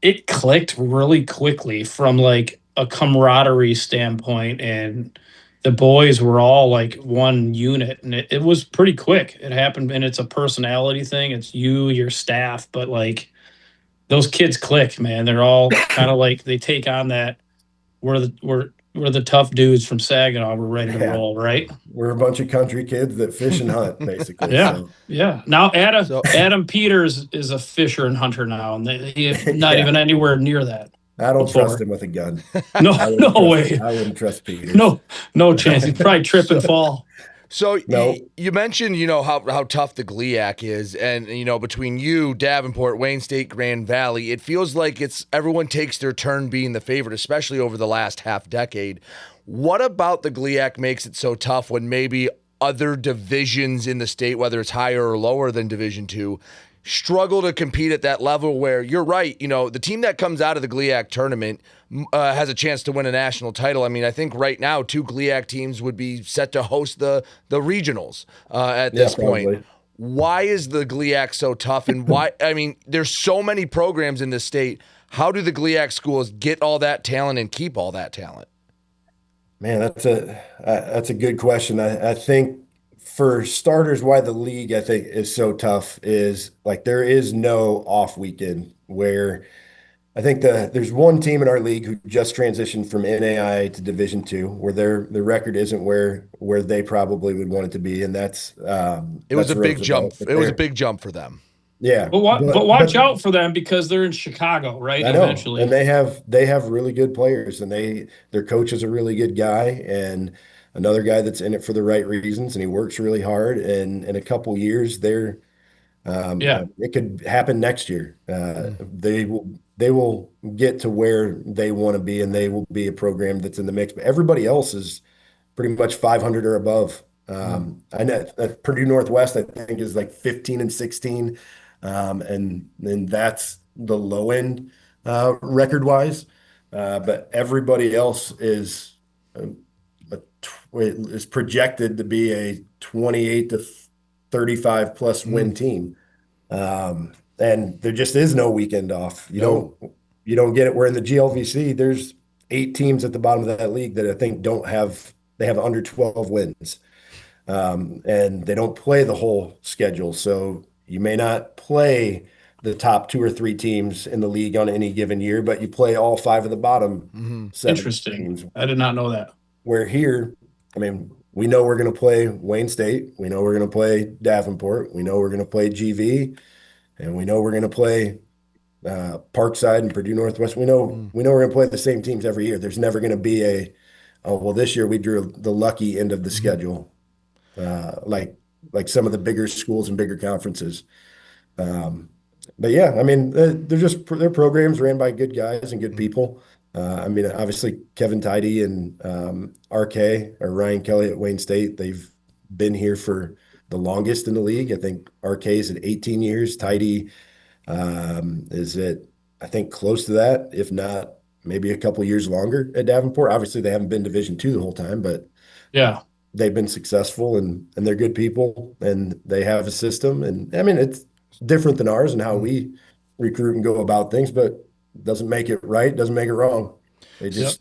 it clicked really quickly from like a camaraderie standpoint, and the boys were all like one unit, and it was pretty quick. It happened, and it's a personality thing. It's you, your staff, but like those kids click, man. They're all kind of like they take on that. We're the tough dudes from Saginaw. We're ready to yeah, roll, right? we're a bunch of country kids that fish and hunt, basically. Yeah, So yeah. Now so Adam Peters is a fisher and hunter now, and he's not yeah, even anywhere near that I don't trust before. him with a gun. No, no way. I wouldn't trust Peters. No, no chance. He'd probably trip and fall. So No, you mentioned, how tough the GLIAC is, and between you, Davenport, Wayne State, Grand Valley, it feels like everyone takes their turn being the favorite, especially over the last half decade. What about the GLIAC makes it so tough when maybe other divisions in the state, whether it's higher or lower than Division II, struggle to compete at that level where you're right, the team that comes out of the GLIAC tournament has a chance to win a national title. I mean, I think right now 2 GLIAC teams would be set to host the regionals at yeah, this point. probably. Why is the GLIAC so tough, and why? I mean, there's so many programs in this state. How do the GLIAC schools get all that talent and keep all that talent? Man, that's a good question. I think for starters, why the league I think is so tough is like there is no off weekend where I think there's one team in our league who just transitioned from NAI to Division II, where their record isn't where they probably would want it to be, and It was that's a big jump. Roosevelt. But It was a big jump for them. yeah, But watch out for them because they're in Chicago, right? I know, and Eventually. they have really good players, and their coach is a really good guy, and another guy that's in it for the right reasons, and he works really hard. And in a couple years, Yeah. it could happen next year. Mm. They will get to where they want to be, and they will be a program that's in the mix. But everybody else is pretty much 500 or above. Mm. I know that Purdue Northwest, I think, is like 15-16, and that's the low end record wise. But everybody else is projected to be a 28 to 35 plus win Mm. team. And there just is no weekend off. No. You don't get it. Where in the GLVC, there's 8 teams at the bottom of that league that I think they have under 12 wins. And they don't play the whole schedule. So you may not play the top 2 or 3 teams in the league on any given year, but you play all 5 of the bottom 7 Interesting. teams. I did not know that. Where here, I mean, we know we're going to play Wayne State. We know we're going to play Davenport. We know we're going to play GV, and we know we're going to play Parkside and Purdue Northwest. We know we're going to play the same teams every year. There's never going to be this year we drew the lucky end of the schedule, like some of the bigger schools and bigger conferences. But yeah, I mean, they're programs ran by good guys and good people. I mean, obviously Kevin Tidy and RK or Ryan Kelly at Wayne State, they've been here for the longest in the league. I think RK is at 18 years. Tidy is at, I think, close to that, if not maybe a couple years longer at Davenport. Obviously, they haven't been Division II the whole time, but yeah, they've been successful and they're good people and they have a system. And I mean, it's different than ours and how we recruit and go about things, but doesn't make it right, doesn't make it wrong. They just.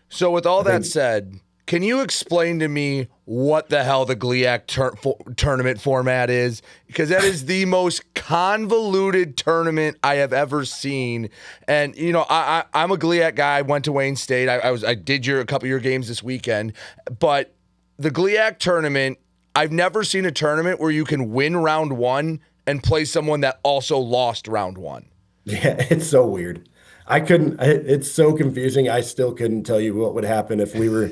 So with all that said, can you explain to me what the hell the GLIAC tournament format is? Because that is the most convoluted tournament I have ever seen. And, you know, I'm a GLIAC guy. I went to Wayne State. I did a couple of your games this weekend. But the GLIAC tournament, I've never seen a tournament where you can win round 1 and play someone that also lost round 1. Yeah, it's so weird. It's so confusing. I still couldn't tell you what would happen if we were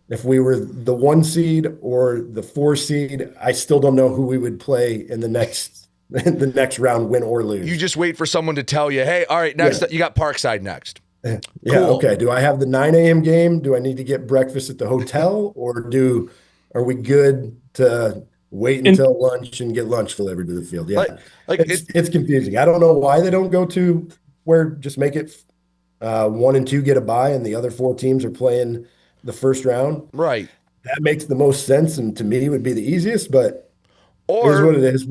the 1 seed or the 4 seed. I still don't know who we would play in the next round, win or lose. You just wait for someone to tell you, hey, all right, next you got Parkside next. Yeah, cool. Okay. Do I have the 9 a.m. game? Do I need to get breakfast at the hotel, or are we good to wait until lunch and get lunch delivered to the field? Yeah, it's confusing. I don't know why they don't go to where just make it 1 and 2 get a bye, and the other 4 teams are playing the first round. Right. That makes the most sense, and to me would be the easiest. But or here's what it is.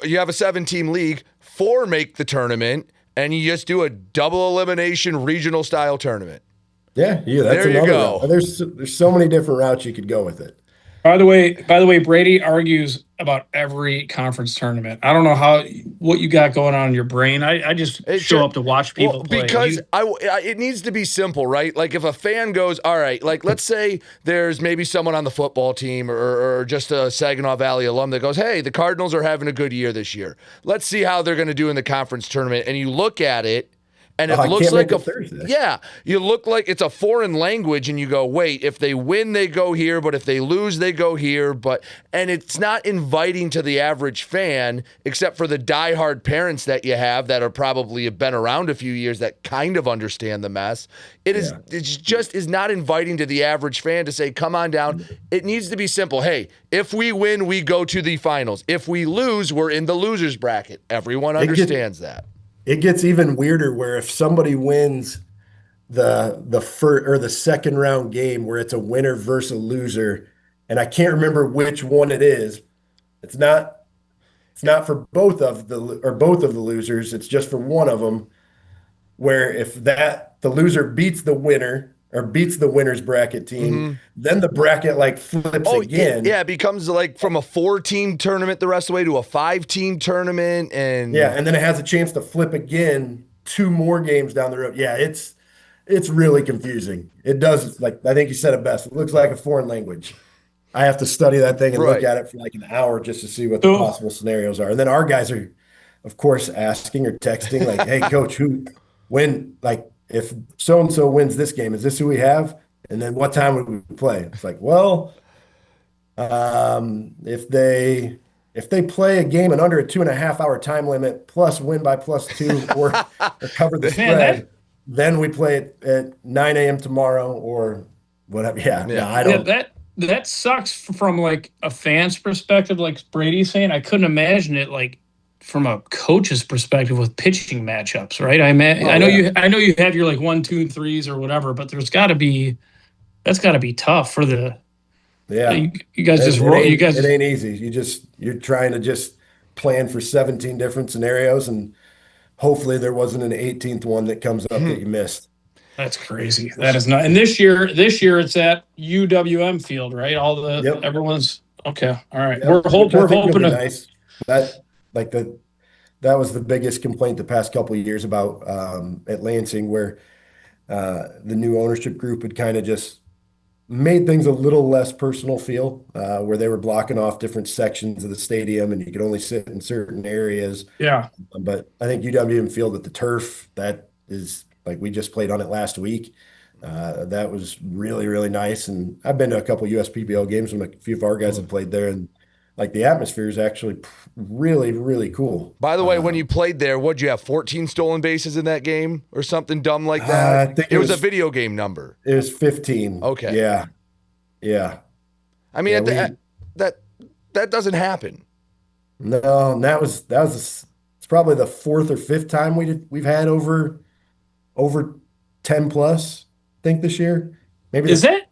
You have a 7-team league, 4 make the tournament, and you just do a double elimination regional style tournament. Yeah, that's there you go. Route. There's so many different routes you could go with it. By the way, Brady argues about every conference tournament. I don't know what you got going on in your brain. I just show up to watch people play. Because it needs to be simple, right? Like if a fan goes, all right, like let's say there's maybe someone on the football team or just a Saginaw Valley alum that goes, hey, the Cardinals are having a good year this year. Let's see how they're going to do in the conference tournament. And you look at it, and it looks like you look like it's a foreign language, and you go, wait, if they win, they go here, but if they lose, they go here. And it's not inviting to the average fan, except for the diehard parents that you have that are probably have been around a few years that kind of understand the mess. It's just is not inviting to the average fan to say, come on down. It needs to be simple. Hey, if we win, we go to the finals. If we lose, we're in the losers bracket. Everyone understands that. It gets even weirder where if somebody wins the first or the second round game where it's a winner versus a loser, and I can't remember which one it is. It's not for both of the losers. It's just for one of them. Where if the loser beats the winner or beats the winner's bracket team, then the bracket like flips again. It becomes like from a 4-team tournament the rest of the way to a 5-team tournament. And and then it has a chance to flip again 2 more games down the road. Yeah, it's really confusing. It does, like I think you said it best. It looks like a foreign language. I have to study that thing and look at it for like an hour just to see what the possible scenarios are. And then our guys are, of course, asking or texting like, hey, coach, if so-and-so wins this game, is this who we have? And then what time would we play? It's like, well, if they play a game in under a 2.5-hour time limit plus win by +2 or cover the spread, then we play it at 9 a.m. tomorrow or whatever. I don't. That sucks from like a fan's perspective, like Brady's saying. I couldn't imagine it like from a coach's perspective with pitching matchups, right? I know you have your like 1, 2, and 3s or whatever, but that's got to be tough for the. Yeah, you guys just roll. You guys, it ain't easy. You're trying to just plan for 17 different scenarios, and hopefully there wasn't an 18th one that comes up that you missed. That's crazy. That is not. And this year it's at UWM field, right? Everyone's okay. All right. Yep. We're hoping to. Nice. That like the that was the biggest complaint the past couple of years about at Lansing, where the new ownership group had kind of just made things a little less personal feel, where they were blocking off different sections of the stadium and you could only sit in certain areas. Yeah. But I think UWM Field at the turf, that is like we just played on it last week. That was really, really nice. And I've been to a couple USPBL games when a few of our guys have played there, and like the atmosphere is actually really, really cool. By the way, when you played there, what'd you have, 14 stolen bases in that game or something dumb like that? I think it was a video game number. It was 15. Okay. Yeah. Yeah. I mean, Yeah, that doesn't happen. No, and it's probably the fourth or fifth time we've had over 10 plus, I think this year. Maybe Is that,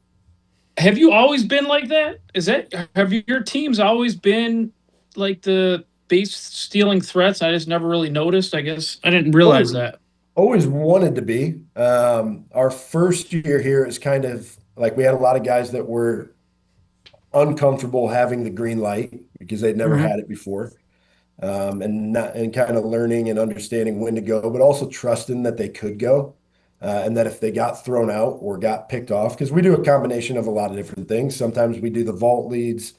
have you always been like that? Have your teams always been like the base stealing threats? I just never really noticed. I guess I didn't realize that. always wanted to be. Our first year here is kind of like we had a lot of guys that were uncomfortable having the green light because they'd never had it before. And kind of learning and understanding when to go, but also trusting that they could go. And that if they got thrown out or got picked off, because we do a combination of a lot of different things. Sometimes we do the vault leads.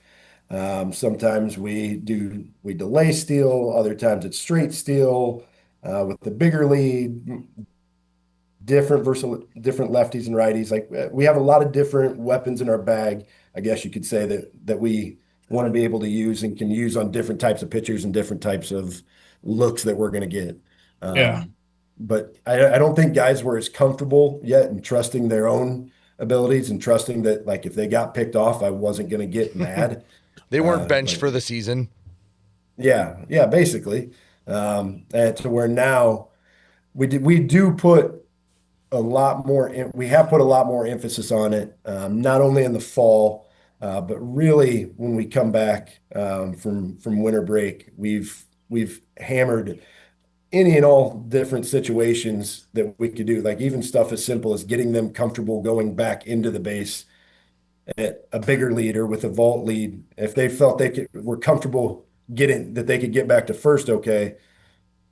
Sometimes we delay steal. Other times it's straight steal with the bigger lead, different lefties and righties. Like we have a lot of different weapons in our bag, I guess you could say, that we want to be able to use and can use on different types of pitchers and different types of looks that we're going to get. Yeah. But I don't think guys were as comfortable yet in trusting their own abilities and trusting that, like, if they got picked off, I wasn't going to get mad. They weren't benched for the season. Yeah, basically. And to where now we do put a lot more, we have put a lot more emphasis on it, not only in the fall, but really when we come back from winter break, we've hammered any and all different situations that we could do, like even stuff as simple as getting them comfortable going back into the base at a bigger lead or with a vault lead. If they felt were comfortable getting that they could get back to first, okay,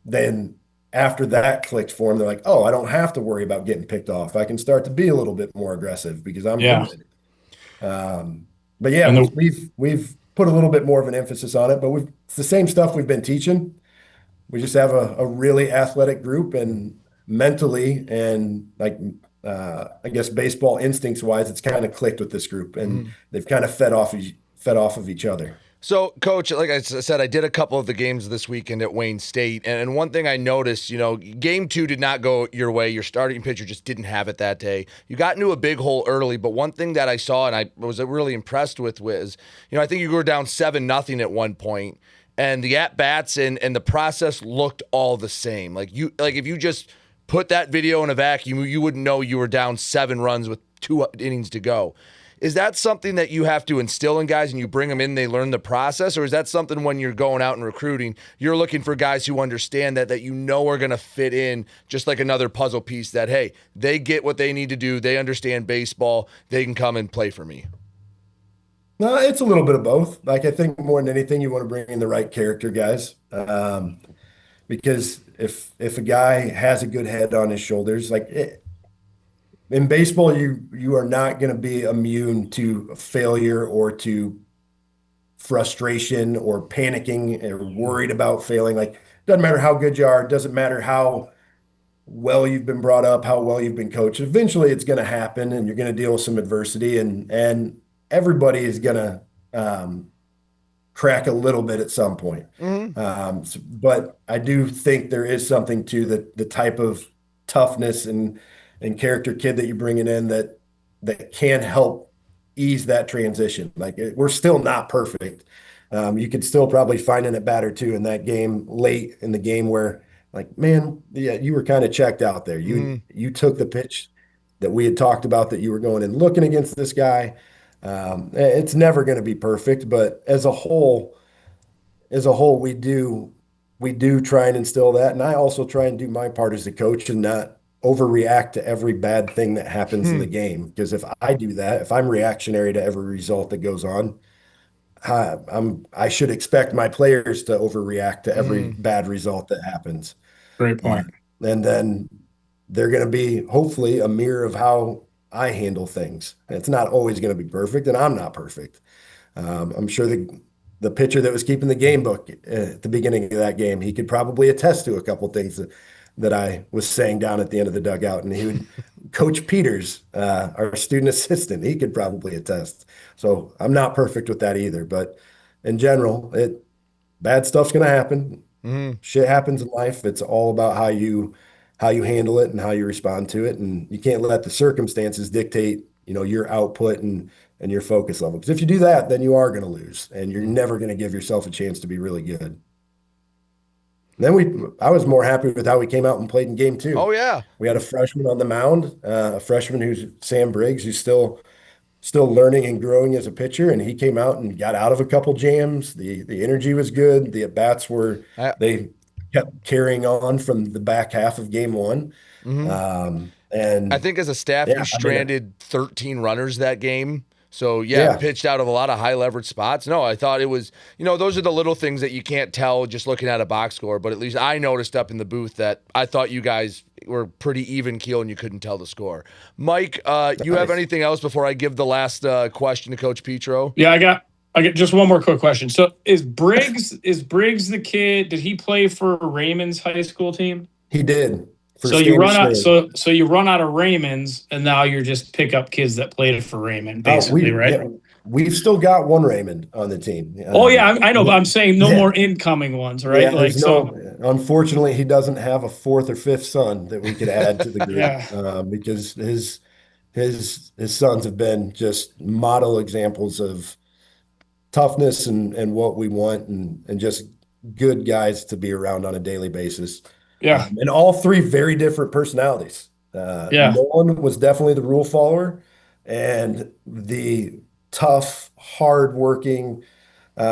then after that clicked for them, they're like, oh, I don't have to worry about getting picked off. I can start to be a little bit more aggressive because I'm good. But yeah, we've put a little bit more of an emphasis on it, but it's the same stuff we've been teaching. We just have a really athletic group, and mentally and like I guess baseball instincts wise, it's kind of clicked with this group, and they've kind of fed off of each other. So, Coach, like I said, I did a couple of the games this weekend at Wayne State, and one thing I noticed, game 2 did not go your way. Your starting pitcher just didn't have it that day. You got into a big hole early, but one thing that I saw and I was really impressed with was, I think you were down 7-0 at one point. And the at-bats and the process looked all the same. Like if you just put that video in a vacuum, you wouldn't know you were down 7 runs with 2 innings to go. Is that something that you have to instill in guys and you bring them in, they learn the process? Or is that something when you're going out and recruiting, you're looking for guys who understand that are going to fit in just like another puzzle piece that, hey, they get what they need to do, they understand baseball, they can come and play for me? No, it's a little bit of both. Like I think more than anything, you want to bring in the right character guys, because if a guy has a good head on his shoulders, in baseball, you are not going to be immune to failure or to frustration or panicking or worried about failing. Like doesn't matter how good you are, doesn't matter how well you've been brought up, how well you've been coached. Eventually, it's going to happen, and you're going to deal with some adversity, and everybody is going to crack a little bit at some point. But I do think there is something to the type of toughness and character kid that you're bringing in that can help ease that transition. We're still not perfect. You could still probably find an at bat or two in that game late in the game where, like, man, yeah, you were kind of checked out there. You took the pitch that we had talked about that you were going and looking against this guy. It's never going to be perfect, but as a whole, we do try and instill that. And I also try and do my part as a coach and not overreact to every bad thing that happens in the game. Because if I do that, if I'm reactionary to every result that goes on, I should expect my players to overreact to every bad result that happens. Great point. And then they're going to be hopefully a mirror of how I handle things. It's not always going to be perfect, and I'm not perfect. I'm sure the pitcher that was keeping the game book at the beginning of that game, he could probably attest to a couple things that I was saying down at the end of the dugout. And he would, Coach Peters, our student assistant, he could probably attest. So I'm not perfect with that either. But in general, bad stuff's going to happen. Shit happens in life. It's all about how you handle it and how you respond to it. And you can't let the circumstances dictate, your output and your focus level. Because if you do that, then you are going to lose, and you're never going to give yourself a chance to be really good. Then I was more happy with how we came out and played in game 2. Oh yeah, we had a freshman on the mound, a freshman who's Sam Briggs, who's still learning and growing as a pitcher, and he came out and got out of a couple jams. The energy was good. The at bats they kept carrying on from the back half of game 1. And I think as a staff, you stranded 13 runners that game. So, pitched out of a lot of high leverage spots. No, I thought it was, those are the little things that you can't tell just looking at a box score. But at least I noticed up in the booth that I thought you guys were pretty even keel and you couldn't tell the score. Mike, you have anything else before I give the last question to Coach Petro? Yeah, I got just one more quick question. So is Briggs the kid, did he play for Raymond's high school team? He did. So you run out. So you run out of Raymond's, and now you're just pick up kids that played for Raymond, basically, right? Yeah, we've still got one Raymond on the team. I know, but I'm saying no more incoming ones, right? Yeah, unfortunately, he doesn't have a 4th or 5th son that we could add to the group because his sons have been just model examples of toughness and what we want and just good guys to be around on a daily basis. Yeah. And all 3 very different personalities. Nolan was definitely the rule follower and the tough, hardworking, he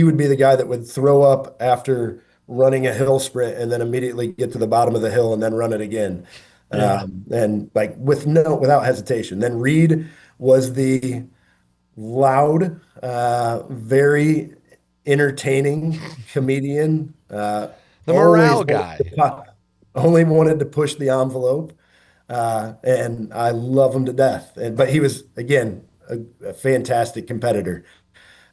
would be the guy that would throw up after running a hill sprint and then immediately get to the bottom of the hill and then run it again. And like without hesitation. Then Reed was the loud, very entertaining comedian, the morale guy, only wanted to push the envelope, and I love him to death. But he was again a fantastic competitor.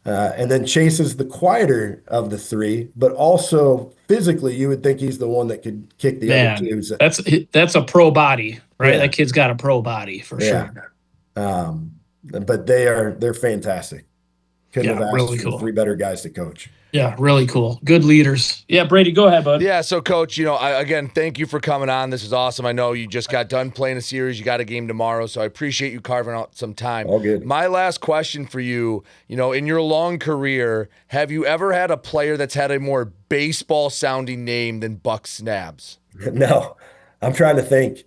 And then Chase is the quieter of the 3, but also physically, you would think he's the one that could kick the other 2. That's a pro body, right? That kid's got a pro body for sure. But they're fantastic. Couldn't have asked for 3 better guys to coach. Yeah, really cool. Good leaders. Yeah, Brady, go ahead, bud. Yeah, so Coach, again, thank you for coming on. This is awesome. I know you just got done playing a series. You got a game tomorrow, so I appreciate you carving out some time. All good. My last question for you, in your long career, have you ever had a player that's had a more baseball-sounding name than Buck Snabs? No. I'm trying to think.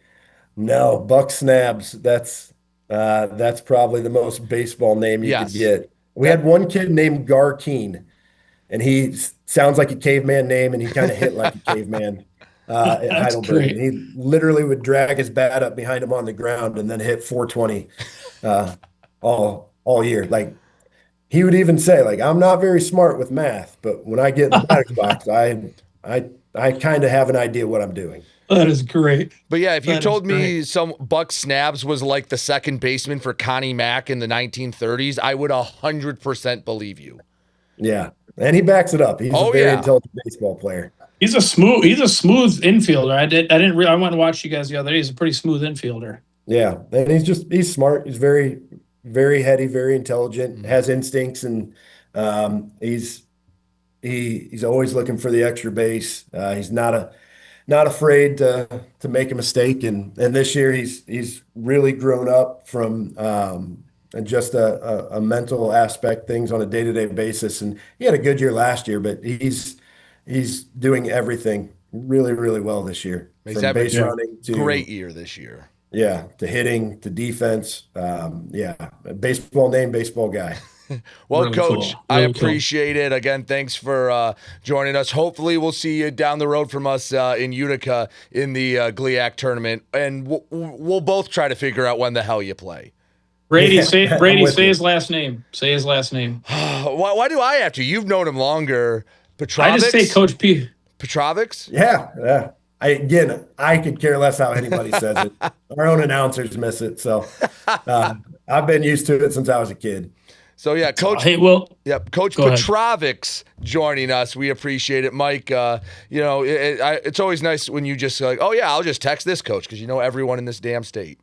No, Buck Snabs, that's probably the most baseball name you could get. We had one kid named Garkeen, and he sounds like a caveman name, and he kind of hit like a caveman at Heidelberg. And he literally would drag his bat up behind him on the ground and then hit 420 all year. Like he would even say, like, I'm not very smart with math, but when I get in the batter's box, I kind of have an idea what I'm doing. That is great. But yeah, if you told me some Buck Snabs was like the second baseman for Connie Mack in the 1930s, I would 100% believe you. Yeah, and he backs it up. He's a very intelligent baseball player. He's a smooth infielder. I went and watched you guys the other day. He's a pretty smooth infielder. Yeah, and he's smart. He's very, very heady, very intelligent, has instincts, and he's always looking for the extra base. He's not afraid to make a mistake, and this year he's really grown up from just a mental aspect, things on a day-to-day basis. And he had a good year last year, but he's doing everything really, really well this year. He's from having base running to great year this year. Yeah, to hitting, to defense. Baseball name, baseball guy. Well, really Coach, cool. I Really appreciate it. Again, thanks for joining us. Hopefully, we'll see you down the road from us in Utica in the GLIAC tournament, and we'll both try to figure out when the hell you play. Brady, Yeah, say I'm Brady, with say you. his last name. Say his last name. Why do I have to? You've known him longer. I just say Coach P. Petrovics? Yeah. I could care less how anybody says it. Our own announcers miss it. So I've been used to it since I was a kid. So yeah, Coach. Hey, well, Yep, Coach go ahead. Petrovics joining us. We appreciate it, Mike. It's always nice when you just like, oh yeah, I'll just text this coach because you know everyone in this damn state.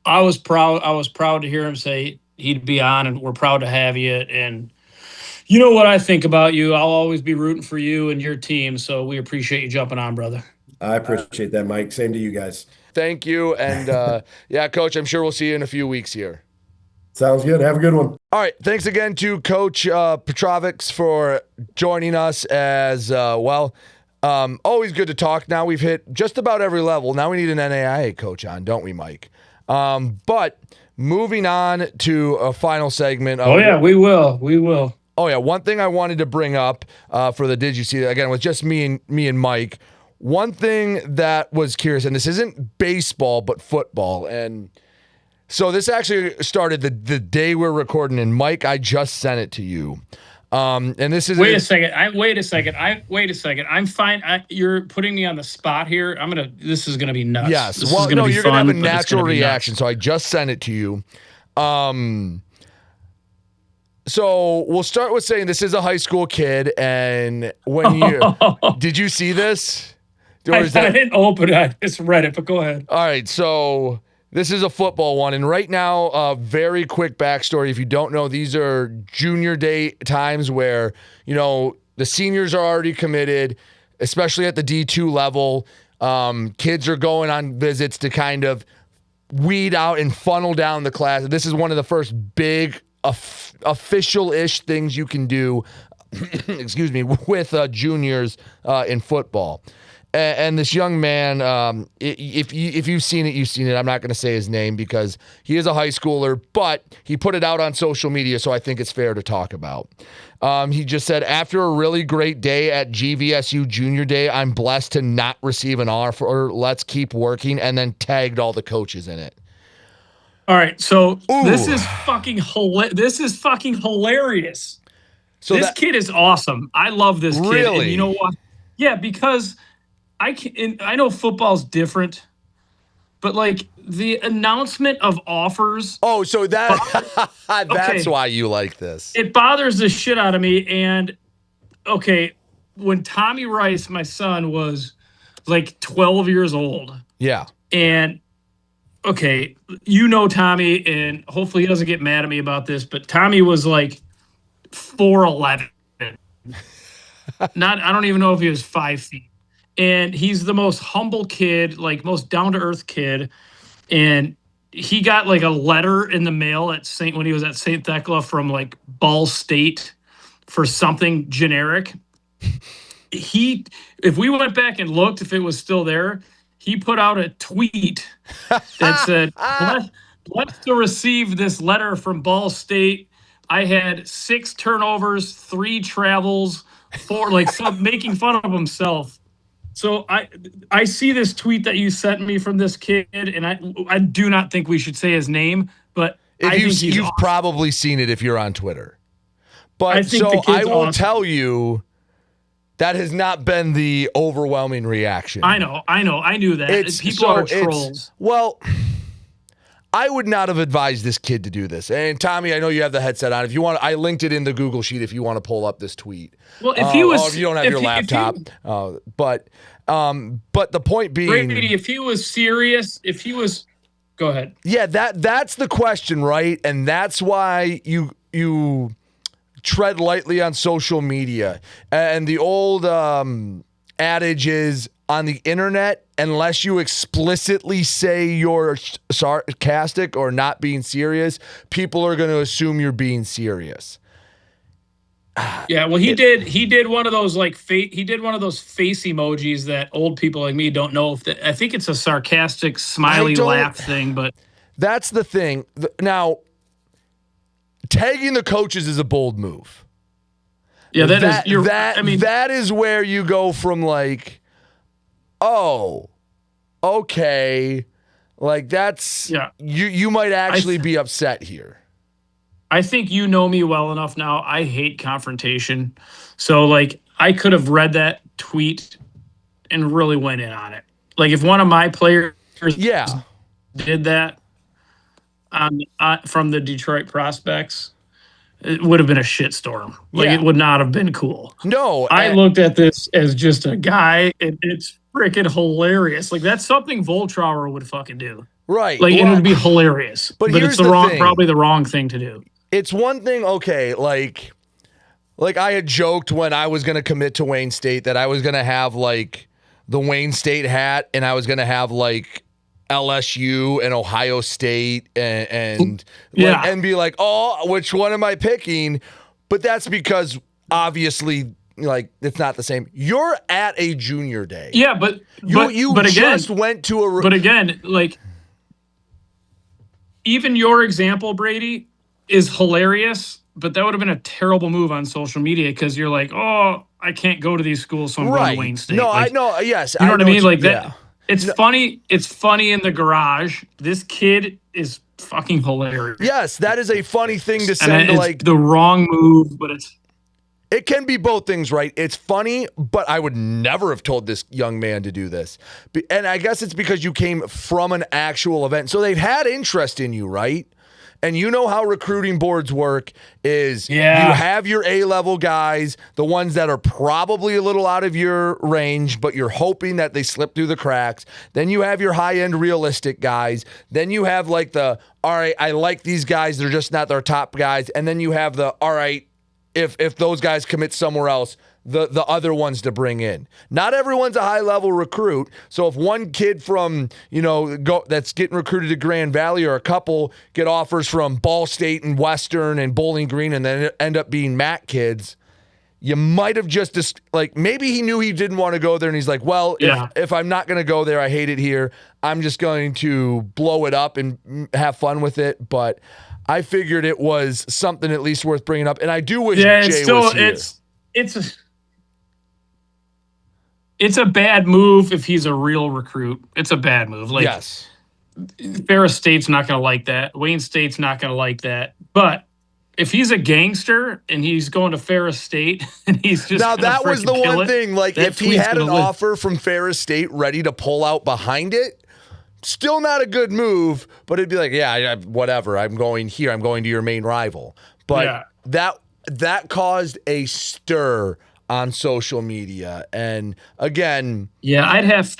I was proud. I was proud to hear him say he'd be on, and we're proud to have you. And you know what I think about you. I'll always be rooting for you and your team. So we appreciate you jumping on, brother. I appreciate that, Mike. Same to you guys. Thank you, and yeah, Coach. I'm sure we'll see you in a few weeks here. Sounds good. Have a good one. All right. Thanks again to Coach Petrovics for joining us as well. Always good to talk. Now we've hit just about every level. Now we need an NAIA coach on, don't we, Mike? But moving on to a final segment. Oh, yeah, we will. We will. Oh, yeah. One thing I wanted to bring up for the Did You See That? Again, with just me and Mike. One thing that was curious, and this isn't baseball, but football. And so this actually started the day we're recording, and Mike, I just sent it to you. And this is wait a second. I'm fine. You're putting me on the spot here. This is gonna be nuts. Yes. This Well, is gonna no, be you're fun, gonna have a but it's natural gonna be reaction. nuts. So I just sent it to you. So we'll start with saying this is a high school kid, and when you did you see this? I didn't open it. I just read it, but go ahead. All right, so this is a football one, and right now, very quick backstory. If you don't know, these are junior day times where, you know, the seniors are already committed, especially at the D2 level. Kids are going on visits to kind of weed out and funnel down the class. This is one of the first big official-ish things you can do, excuse me, with juniors in football. And this young man, if you've seen it, you've seen it. I'm not going to say his name because he is a high schooler, but he put it out on social media, so I think it's fair to talk about. He just said, after a really great day at GVSU Junior Day, I'm blessed to not receive an offer. Let's keep working, and then tagged all the coaches in it. All right, so Ooh. this is fucking hilarious. So this kid is awesome. I love this kid. Really? And you know what? Yeah, because I know football's different, but like the announcement of offers. Oh, so that's Okay. why you like this. It bothers the shit out of me. And okay, when Tommy Rice, my son, was like 12 years old. Yeah. And okay, you know Tommy, and hopefully he doesn't get mad at me about this, but Tommy was like 4'11". I don't even know if he was 5 feet. And he's the most humble kid, like most down-to-earth kid. And he got like a letter in the mail when he was at St. Thecla from like Ball State for something generic. If we went back and looked, if it was still there, he put out a tweet that said, blessed to receive this letter from Ball State. I had 6 turnovers, 3 travels, 4, making fun of himself. So I see this tweet that you sent me from this kid, and I do not think we should say his name, but You've awesome. Probably seen it if you're on Twitter. But I will tell you, that has not been the overwhelming reaction. I know. I knew that. People are trolls. Well, I would not have advised this kid to do this. And Tommy, I know you have the headset on. If you want, I linked it in the Google sheet if you want to pull up this tweet. Well, if he was, if you don't have your laptop, but the point being, Brady, if he was serious, go ahead. Yeah, that's the question, right? And that's why you tread lightly on social media. And the old adage is, on the internet, unless you explicitly say you're sarcastic or not being serious, people are going to assume you're being serious. Yeah, well, he did one of those he did one of those face emojis that old people like me don't know if I think it's a sarcastic smiley laugh thing, but that's the thing. Now, tagging the coaches is a bold move. Yeah, that is where you go from like, oh, okay, Like that's Yeah. You might actually be upset here. I think you know me well enough now. I hate confrontation. So like I could have read that tweet and really went in on it. Like if one of my players did that from the Detroit prospects, it would have been a shitstorm. Like it would not have been cool. No. I looked at this as just a guy, and it's freaking hilarious. Like that's something Voltrauer would fucking do. Right. Like it would be hilarious. But it's probably the wrong thing to do. It's one thing, okay, like I had joked when I was going to commit to Wayne State that I was going to have like the Wayne State hat and I was going to have like LSU and Ohio State and be like, oh, which one am I picking? But that's because obviously like it's not the same. You're at a junior day. Yeah, but you again, just went to a. But again, like even your example, Brady, is hilarious. But that would have been a terrible move on social media because you're like, oh, I can't go to these schools, so I'm going to Wayne State. No, like, I know. Yes, you know what I mean. Like that. Yeah. It's funny. It's funny in the garage. This kid is fucking hilarious. Yes, that is a funny thing to send. And it's like the wrong move, but it can be both things, right? It's funny, but I would never have told this young man to do this. And I guess it's because you came from an actual event. So they've had interest in you, right? And you know how recruiting boards work is you have your A-level guys, the ones that are probably a little out of your range, but you're hoping that they slip through the cracks. Then you have your high-end realistic guys. Then you have like all right, I like these guys. They're just not their top guys. And then you have all right, if those guys commit somewhere else, the other ones to bring in. Not everyone's a high-level recruit. So if one kid from, that's getting recruited to Grand Valley or a couple get offers from Ball State and Western and Bowling Green and then end up being MAC kids, you might have just, like, maybe he knew he didn't want to go there and he's like, well, if I'm not going to go there, I hate it here. I'm just going to blow it up and have fun with it. But I figured it was something at least worth bringing up. And I do wish Jay was here. It's a bad move if he's a real recruit. It's a bad move. Like, yes. Ferris State's not going to like that. Wayne State's not going to like that. But if he's a gangster and he's going to Ferris State and he's just now that was the one thing. Like if he had an offer from Ferris State ready to pull out behind it, still not a good move. But it'd be like, yeah, whatever. I'm going here. I'm going to your main rival. But that caused a stir on social media. And again, I'd have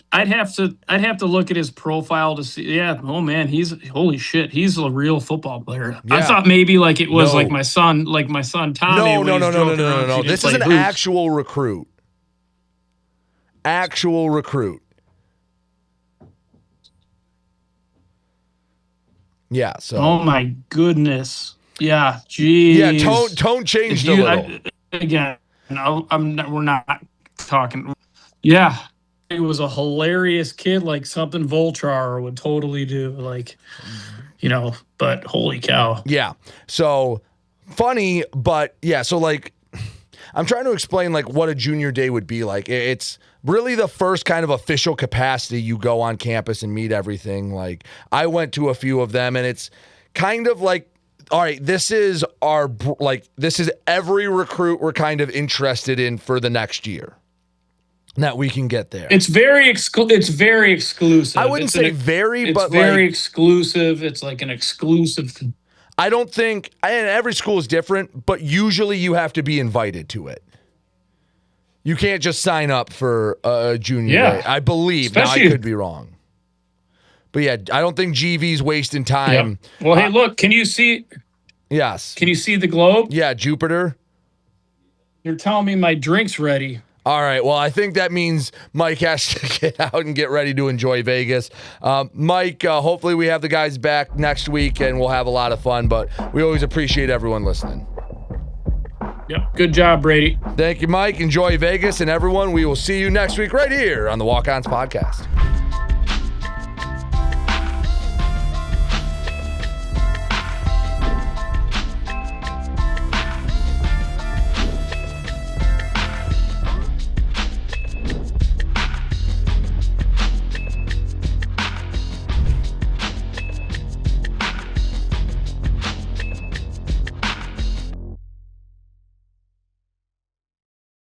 to look at his profile to see. Yeah, oh man, holy shit, he's a real football player. Yeah. I thought maybe like it was like my son Tommy. No. This is an actual recruit. Actual recruit. Yeah. So. Oh my goodness. Yeah. Geez. Yeah. Tone changed a little. Again. No, we're not talking. Yeah, it was a hilarious kid, like something Voltrauer would totally do. Like, but holy cow. Yeah. So funny, but yeah. So like, I'm trying to explain like what a junior day would be like. It's really the first kind of official capacity you go on campus and meet everything. Like I went to a few of them, and it's kind of like, all right, this is every recruit we're kind of interested in for the next year that we can get there. It's very exclusive. I wouldn't say very, but very exclusive. It's like an exclusive. I don't think, and every school is different, but usually you have to be invited to it. You can't just sign up for a junior day. I believe. Especially, now I could be wrong. But yeah, I don't think GV's wasting time. Yep. Well, hey, look, can you see? Yes. Can you see the globe? Yeah, Jupiter. You're telling me my drink's ready. All right. Well, I think that means Mike has to get out and get ready to enjoy Vegas. Mike, hopefully we have the guys back next week and we'll have a lot of fun, but we always appreciate everyone listening. Yep. Good job, Brady. Thank you, Mike. Enjoy Vegas, and everyone, we will see you next week right here on the Walk-Ons podcast.